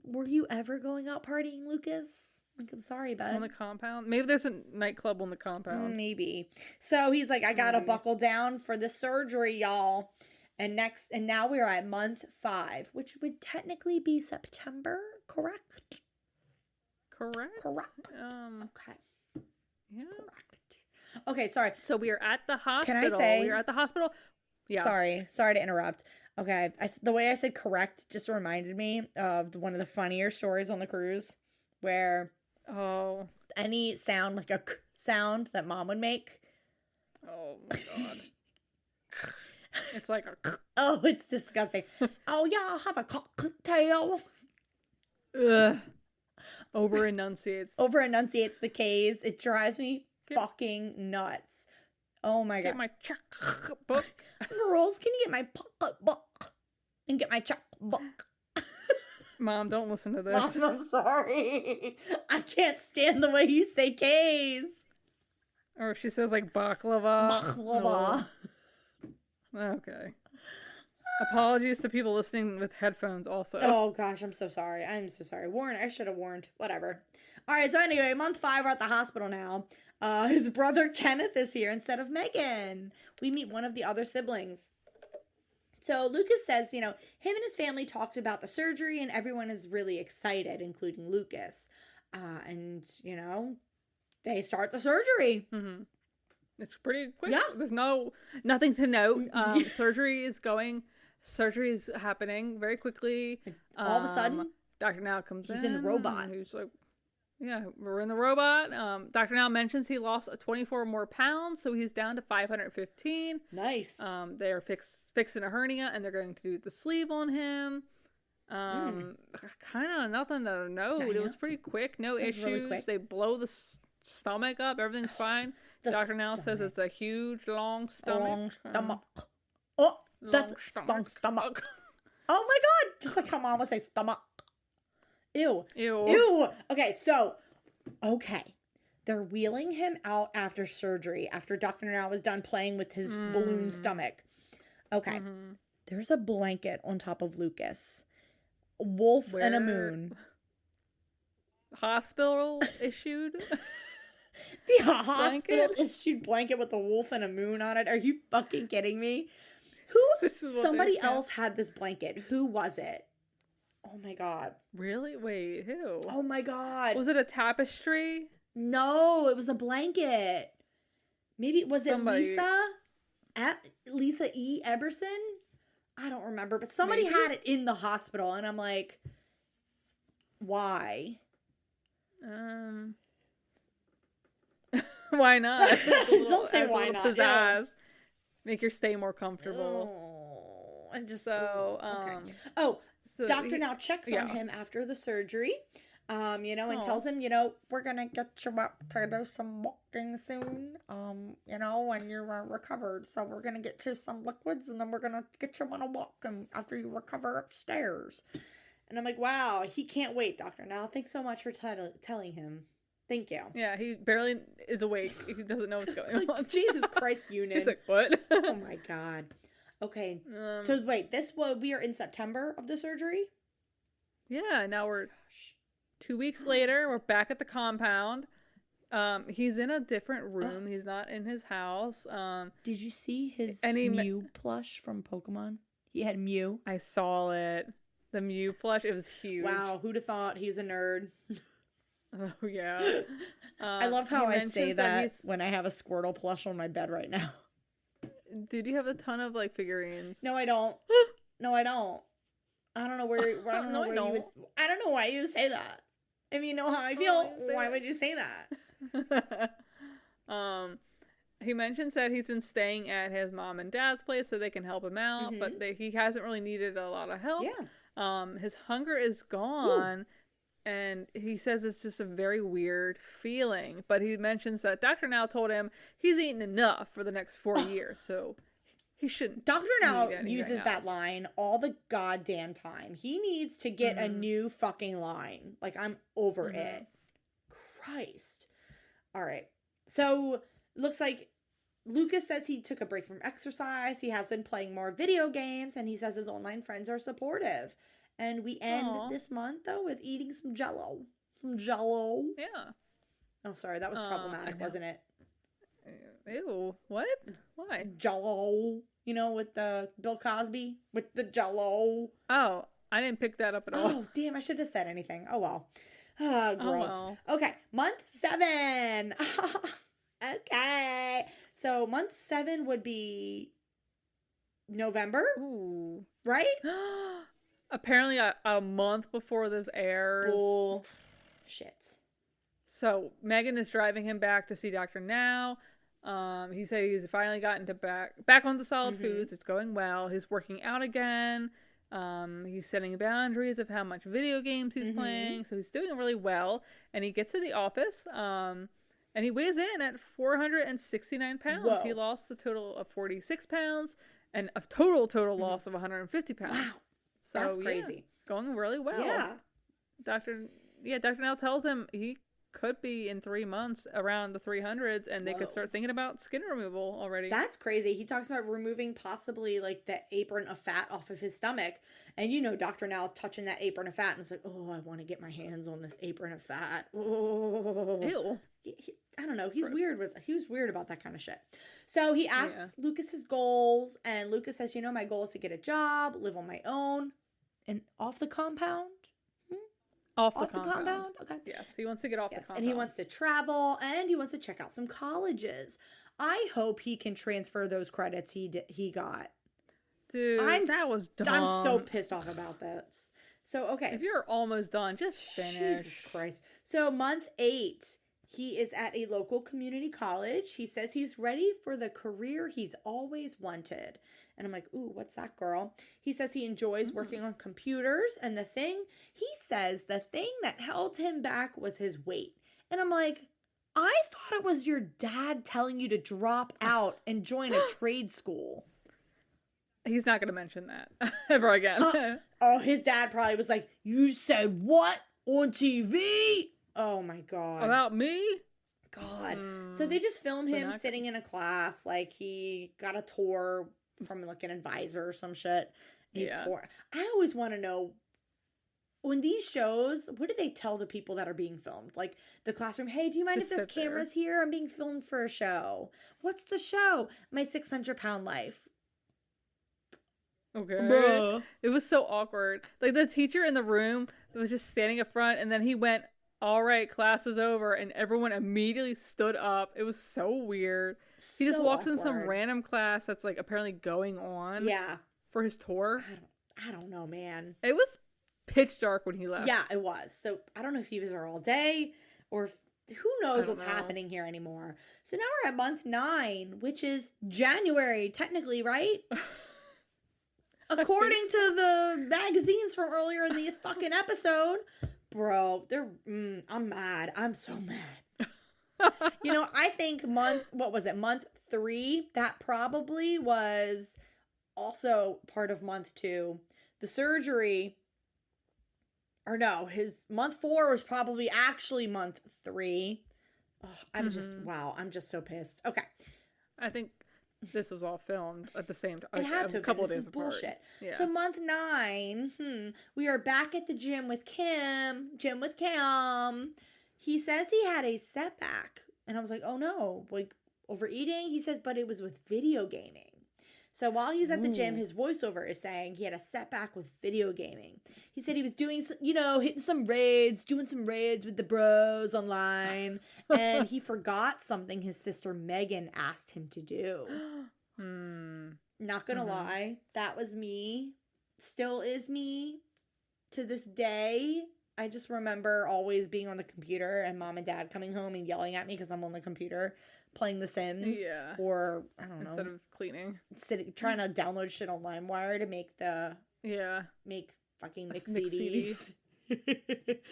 were you ever going out partying, Lucas? Like, I'm sorry, bud. On the compound? Maybe there's a nightclub on the compound. Maybe. So he's like, I gotta buckle down for the surgery, y'all. And now we are at month 5, which would technically be September, correct? Correct? Correct. Okay. Yeah. Correct. Okay, sorry. So we are at the hospital. Can I say? We are at the hospital. Yeah. Sorry to interrupt. Okay, the way I said correct just reminded me of one of the funnier stories on the cruise where Oh. any sound, like a k sound that mom would make. Oh my god. It's like a. Oh, it's disgusting. Oh, yeah, I'll have a cocktail. Ugh. Over enunciates. Over enunciates the K's. It drives me fucking nuts. Oh my Get god. my checkbook. Girls, can you get my pocketbook and get my checkbook? Mom, don't listen to this. Mom, I'm sorry. I can't stand the way you say K's. Or she says like baklava. Baklava. No. Okay. Apologies to people listening with headphones also. Oh gosh, I'm so sorry. I should have warned. Whatever. All right, so anyway, month 5, we're at the hospital now. His brother Kenneth is here instead of Megan. We meet one of the other siblings. So Lucas says, him and his family talked about the surgery and everyone is really excited, including Lucas. And, they start the surgery. Mm-hmm. It's pretty quick. Yeah. There's nothing to note. Surgery is happening very quickly. All of a sudden, Dr. Now comes in. he's in the robot. He's like, yeah, we're in the robot. Dr. Now mentions he lost 24 more pounds, so he's down to 515. Nice. They're fixing a hernia, and they're going to do the sleeve on him. Kind of nothing to note. It was pretty quick. No issues. Really quick. They blow the stomach up. Everything's fine. Dr. Now says it's a huge, long stomach. Long stomach. Oh, that's long stomach. Oh my God. Just like how Mom would say stomach. Ew. Okay, they're wheeling him out after surgery, after Dr. Now was done playing with his balloon stomach. Okay. Mm-hmm. There's a blanket on top of Lucas. A wolf and a moon. Hospital issued? The hospital issued blanket with a wolf and a moon on it. Are you fucking kidding me? Somebody else had this blanket. Who was it? Oh my God. Really? Wait, who? Oh my God. Was it a tapestry? No, it was a blanket. Maybe, was it Lisa? Lisa E. Eberson? I don't remember, but somebody had it in the hospital, and I'm like, why? Why not? Don't say why not. Pizzazz. Make your stay more comfortable. Oh, and just okay. So Doctor Now checks on him after the surgery, and tells him, we're gonna get you up to do some walking soon, when you're recovered. So we're gonna get you some liquids, and then we're gonna get you on a walk, and after you recover upstairs. And I'm like, wow, he can't wait, Doctor Now. Thanks so much for telling him. Thank you. Yeah, he barely is awake. He doesn't know what's going on. Jesus Christ, Unin. He's like, what? Oh my God. Okay. So wait, we are in September of the surgery? Yeah, now we're 2 weeks later. We're back at the compound. He's in a different room. He's not in his house. Did you see his Mew plush from Pokemon? He had Mew. I saw it. The Mew plush. It was huge. Wow, who'd have thought? He's a nerd. Oh, yeah. I love how I say that when I have a Squirtle plush on my bed right now. Dude, you have a ton of, figurines. No, I don't. No, I don't. I don't know where. I don't know why you say that. If you know how I feel, why would you say that? He mentions that he's been staying at his mom and dad's place so they can help him out, but he hasn't really needed a lot of help. Yeah. His hunger is gone. And he says it's just a very weird feeling. But he mentions that Dr. Now told him he's eaten enough for the next 4 years. So he shouldn't. Dr. Now uses that line all the goddamn time. He needs to get a new fucking line. I'm over it. Christ. All right. So looks like Lucas says he took a break from exercise. He has been playing more video games. And he says his online friends are supportive. And we end this month, though, with eating some Jell-O. Some Jell-O. Yeah. Oh, sorry. That was problematic, wasn't it? Ew. What? Why? Jell-O. With the Bill Cosby. With the Jell-O. Oh, I didn't pick that up at all. Oh, damn. I should have said anything. Oh, well. Gross. Oh, well. Okay. Month 7. Okay. So, month 7 would be November. Ooh. Right? Apparently a month before this airs. Bullshit. So Megan is driving him back to see Dr. Now. He said he's finally gotten back onto solid foods. It's going well. He's working out again. He's setting boundaries of how much video games he's playing. So he's doing really well. And he gets to the office. And he weighs in at 469 pounds. Whoa. He lost a total of 46 pounds and a total loss of 150 pounds. Wow. So, that's crazy. Going really well. Yeah. Dr. Now tells him he could be in 3 months around the 300s, and they could Whoa. start thinking about skin removal already. That's crazy. He talks about removing possibly like the apron of fat off of his stomach. And Dr. Now touching that apron of fat and it's like, oh, I want to get my hands on this apron of fat. Oh. Ew. I don't know. He was weird about that kind of shit. So he asks Lucas his goals, and Lucas says, my goal is to get a job, live on my own, and off the compound. Off the compound. Okay. Yes, he wants to get off the compound. And he wants to travel, and he wants to check out some colleges. I hope he can transfer those credits he got. Dude, that was dumb. I'm so pissed off about this. So, okay. If you're almost done, just finish. Jesus Christ. So, month 8, he is at a local community college. He says he's ready for the career he's always wanted. And I'm like, ooh, what's that, girl? He says he enjoys working on computers. And he says the thing that held him back was his weight. And I'm like, I thought it was your dad telling you to drop out and join a trade school. He's not going to mention that ever again. His dad probably was like, you said what on TV? Oh my God. About me? God. So they just filmed him sitting in a class. Like he got a tour from like an advisor or some shit. He's tour. I always want to know, when these shows, what do they tell the people that are being filmed? Like the classroom, hey, do you mind if there's cameras here? I'm being filmed for a show. What's the show? My 600-pound life. Okay. Bruh. It was so awkward. Like the teacher in the room was just standing up front, and then he went, all right, class is over, and everyone immediately stood up. It was so weird. He just walked in some random class that's like apparently going on. Yeah. For his tour. I don't know, man. It was pitch dark when he left. Yeah, it was. So I don't know if he was there all day or who knows what's happening here anymore. So now we're at month 9, which is January, technically, right? According to the magazines from earlier in the fucking episode. Bro, I'm mad. I'm so mad. I think month 3, that probably was also part of month 2. The surgery, or no, his month 4 was probably actually month 3. Oh, I'm just so pissed. Okay. I think this was all filmed at the same time. It had to. A couple this days is apart. bullshit. Yeah. So month 9, we are back at the gym with Kim. He says he had a setback. And I was like, oh no, like overeating? He says, but it was with video gaming. So while he's at the gym, his voiceover is saying he had a setback with video gaming. He said he was doing, hitting some raids, doing some raids with the bros online. And he forgot something his sister Megan asked him to do. Not gonna lie, that was me. Still is me to this day. I just remember always being on the computer and mom and dad coming home and yelling at me because I'm on the computer playing The Sims. Yeah. Or, I don't know. Instead of cleaning. Trying to download shit on LimeWire to make fucking mix CDs.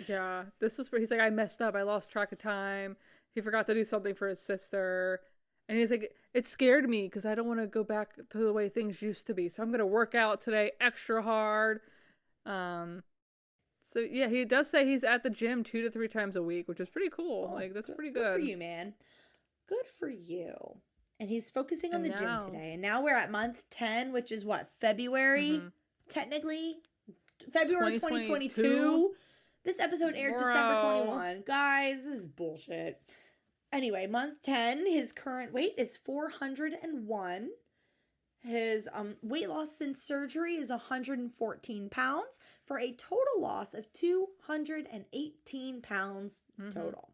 Yeah. This is where he's like, I messed up. I lost track of time. He forgot to do something for his sister. And he's like, it scared me because I don't want to go back to the way things used to be. So I'm going to work out today extra hard. So yeah, he does say he's at the gym 2 to 3 times a week, which is pretty cool. Oh, like that's pretty good. Good for you, man. Good for you. And he's focusing on the gym today. And now we're at month 10, which is what? February? Technically? February 2022. This episode aired December 21. Guys, this is bullshit. Anyway, month 10, his current weight is 401. His weight loss since surgery is 114 pounds for a total loss of 218 pounds total.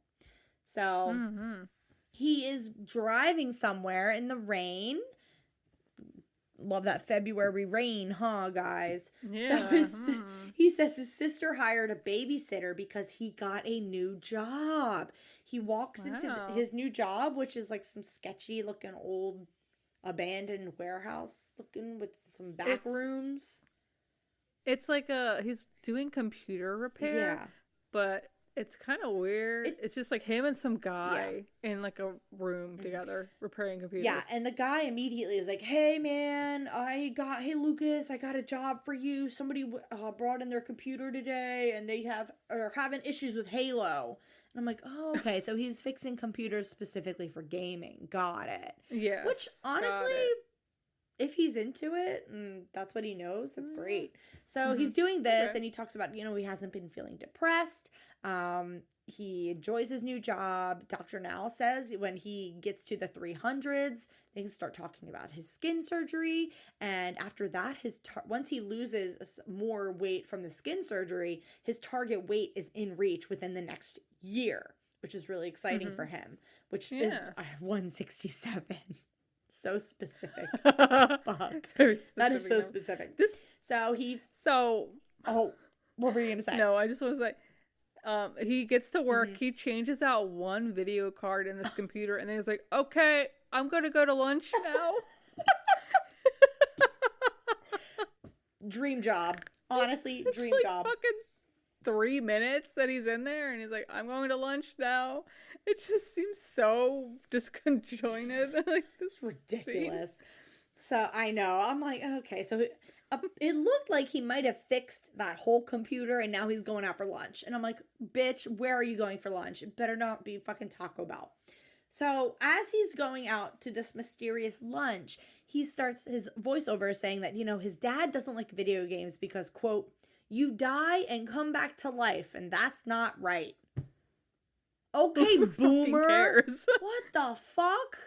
So he is driving somewhere in the rain. Love that February rain, huh, guys? Yeah. So he says his sister hired a babysitter because he got a new job. He walks into his new job, which is like some sketchy looking old abandoned warehouse looking with some back rooms. It's like he's doing computer repair. Yeah. But It's kind of weird. It's just like him and some guy in like a room Mhm. together repairing computers. Yeah, and the guy immediately is like, "Hey, man, hey, Lucas, I got a job for you. Somebody brought in their computer today, and they are having issues with Halo." And I'm like, "Oh, okay, so he's fixing computers specifically for gaming. Got it." Yes. Which, got honestly, it. if he's into it and that's what he knows, that's great. So Mhm. he's doing this, Okay. and he talks about, he hasn't been feeling depressed. He enjoys his new job. Dr. Now says when he gets to the 300s, they can start talking about his skin surgery. And after that, once he loses more weight from the skin surgery, his target weight is in reach within the next year, which is really exciting for him, which is 167. So specific. Fuck. Very specific. That is so number. specific. This. Oh, what were you gonna say? No, I just want to say. He gets to work. He changes out one video card in this computer, and then he's like, "Okay, I'm gonna go to lunch now." Dream job. Honestly, dream like job. Fucking 3 minutes that he's in there, and he's like, "I'm going to lunch now." It just seems so disconjointed. Like this Ridiculous. So I know. I'm like, okay, so it looked like he might have fixed that whole computer, and now he's going out for lunch. And I'm like, bitch, where are you going for lunch? It better not be fucking Taco Bell. So as he's going out to this mysterious lunch, he starts his voiceover saying that, his dad doesn't like video games because, quote, "You die and come back to life, and that's not right." Okay, Who fucking boomer. cares? What the fuck?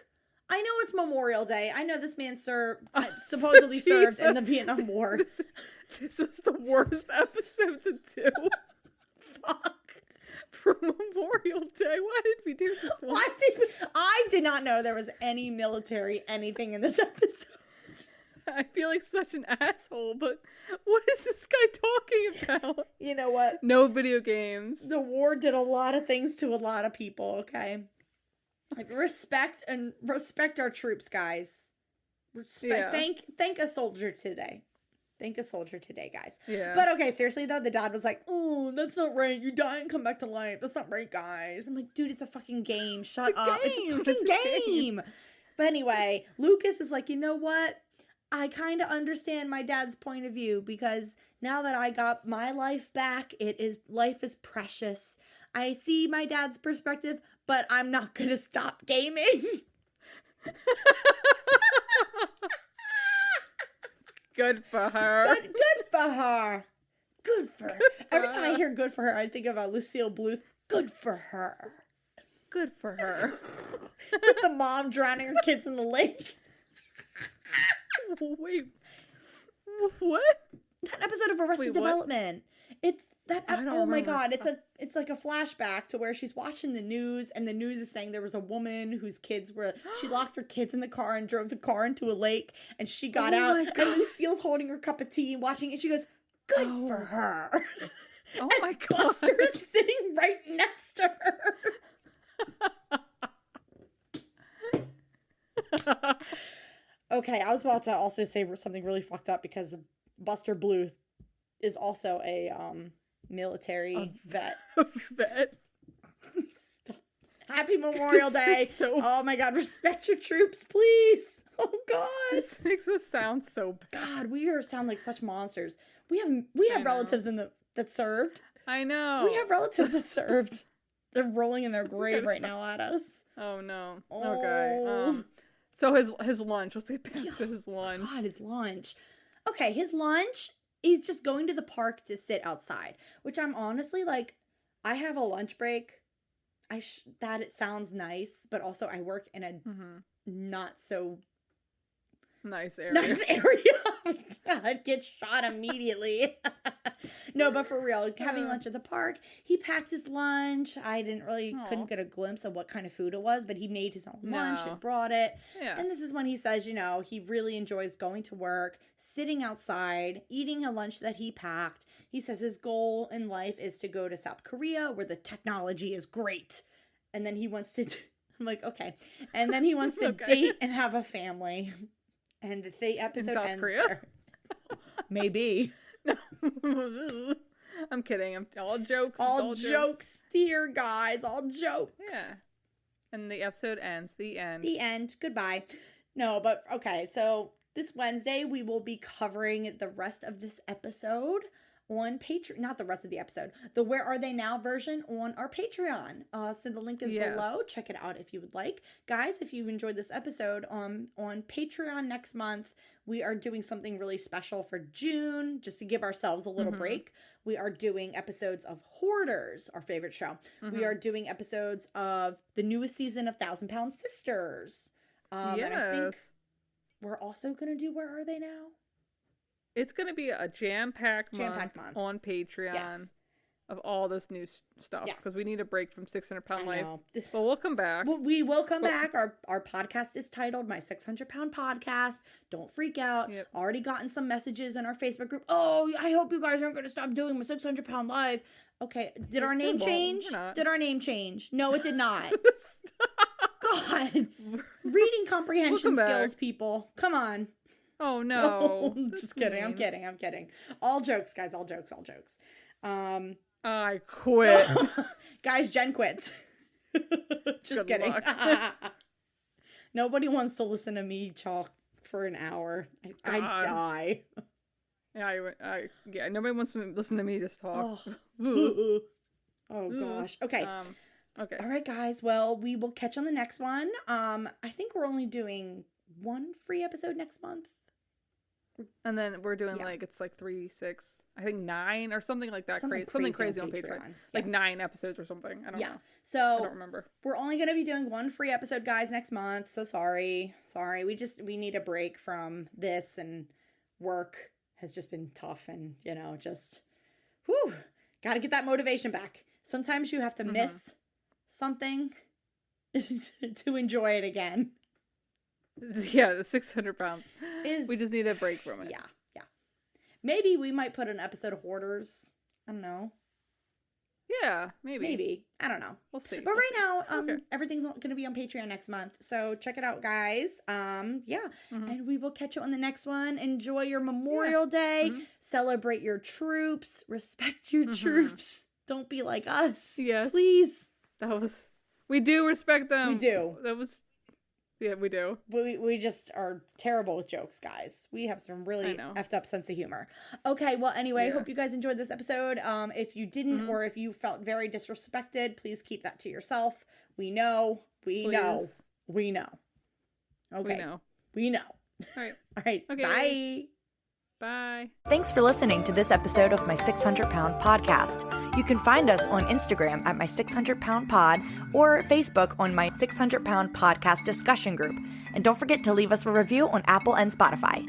I know it's Memorial Day. I know this man supposedly served in the Vietnam War. This was the worst episode to do. Fuck. For Memorial Day. Why did we do this one? I did not know there was any military anything in this episode. I feel like such an asshole, but what is this guy talking about? You know what? No video games. The war did a lot of things to a lot of people, okay? Like, respect our troops, guys. Thank a soldier today. Thank a soldier today, guys. Yeah. But okay, seriously though, the dad was like, "Oh, that's not right. You die and come back to life. That's not right, guys." I'm like, dude, it's a fucking game. Shut up. It's a fucking game. But anyway, Lucas is like, "You know what? I kind of understand my dad's point of view because now that I got my life back, life is precious. I see my dad's perspective, but I'm not going to stop gaming." Good for her. Good for her. Good for her. Every time I hear "good for her," I think about Lucille Bluth. Good for her. Good for her. With the mom drowning her kids in the lake. Wait. What? That episode of Arrested Wait, what? Development. It's that. I don't Oh my remember. god! It's like a flashback to where she's watching the news, and the news is saying there was a woman whose kids were. She locked her kids in the car and drove the car into a lake, and she got out, my and God. Lucille's holding her cup of tea and watching it. She goes, "Good for her." Oh And my god. Buster is sitting right next to her. Okay, I was about to also say something really fucked up because Buster Bluth is also a military vet. Vet. Stop. Happy Memorial Day. So- Oh my god, respect your troops, please. Oh god. This makes us sound so bad. God, we sound like such monsters. We have I know. relatives that served. I know. We have relatives that served. They're rolling in their grave right Stop. now at us. Oh no. Oh. Okay. So his lunch. Let's get back to his lunch. God, his lunch. Okay, his lunch, he's just going to the park to sit outside, which I'm honestly like, I have a lunch break. That it sounds nice, but also I work in a not so Nice area. nice area. I'd get shot immediately. No, but for real, having lunch at the park, he packed his lunch. I couldn't get a glimpse of what kind of food it was, but he made his own lunch No. and brought it. Yeah. And this is when he says, he really enjoys going to work, sitting outside, eating a lunch that he packed. He says his goal in life is to go to South Korea where the technology is great. And then he wants to, I'm like, okay. And then he wants to Okay. date and have a family. And the episode South ends Korea? there. Maybe. I'm kidding. I'm all jokes. It's All jokes here, guys. All jokes. Yeah. And the episode ends. The end. The end. Goodbye. No, but okay. So this Wednesday, we will be covering the rest of this episode on Patreon. Not the rest of the episode. The Where Are They Now version on our Patreon. So the link is below. Check it out if you would like. Guys, if you've enjoyed this episode, on Patreon next month, we are doing something really special for June, just to give ourselves a little break. We are doing episodes of Hoarders, our favorite show. We are doing episodes of the newest season of 1,000-Pound Sisters. And I think we're also going to do Where Are They Now? It's going to be a jam-packed month on Patreon of all this new stuff because we need a break from 600-Pound Life. But we'll come back. We will come back. Our podcast is titled My 600-Pound Podcast. Don't freak out. Already gotten some messages in our Facebook group. Oh, I hope you guys aren't going to stop doing my 600-Pound Life. Okay. Did our name change? Did our name change? No, it did not. God. Reading comprehension skills, people. Come on. Oh, no. Just kidding. I'm kidding. All jokes, guys. All jokes. I quit. Guys, Jen quits. Just kidding. Nobody wants to listen to me talk for an hour. I die. Yeah, nobody wants to listen to me just talk. Oh gosh. Okay. Okay. All right, guys. Well, we will catch on the next one. I think we're only doing one free episode next month. And then we're doing it's like 3, 6, I think 9 or something like that. Something crazy on Patreon. Like 9 episodes or something. I don't know. So I don't remember. We're only going to be doing one free episode, guys, next month. So sorry. We need a break from this, and work has just been tough, and got to get that motivation back. Sometimes you have to miss something to enjoy it again. Yeah, the 600 pounds. We just need a break from it. Yeah. Maybe we might put an episode of Hoarders. I don't know. Yeah, maybe. I don't know. We'll see. But now, everything's going to be on Patreon next month. So check it out, guys. And we will catch you on the next one. Enjoy your Memorial Day. Celebrate your troops. Respect your troops. Don't be like us. Yes. Please. We do respect them. We do. Yeah, we do. We just are terrible with jokes, guys. We have some really effed up sense of humor. Okay, well, anyway, hope you guys enjoyed this episode. If you didn't, or if you felt very disrespected, please keep that to yourself. We know. Okay. We know. All right. Okay. Bye. Bye. Thanks for listening to this episode of My 600-Pound Podcast. You can find us on Instagram at My 600-Pound Pod or Facebook on My 600-Pound Podcast discussion group. And don't forget to leave us a review on Apple and Spotify.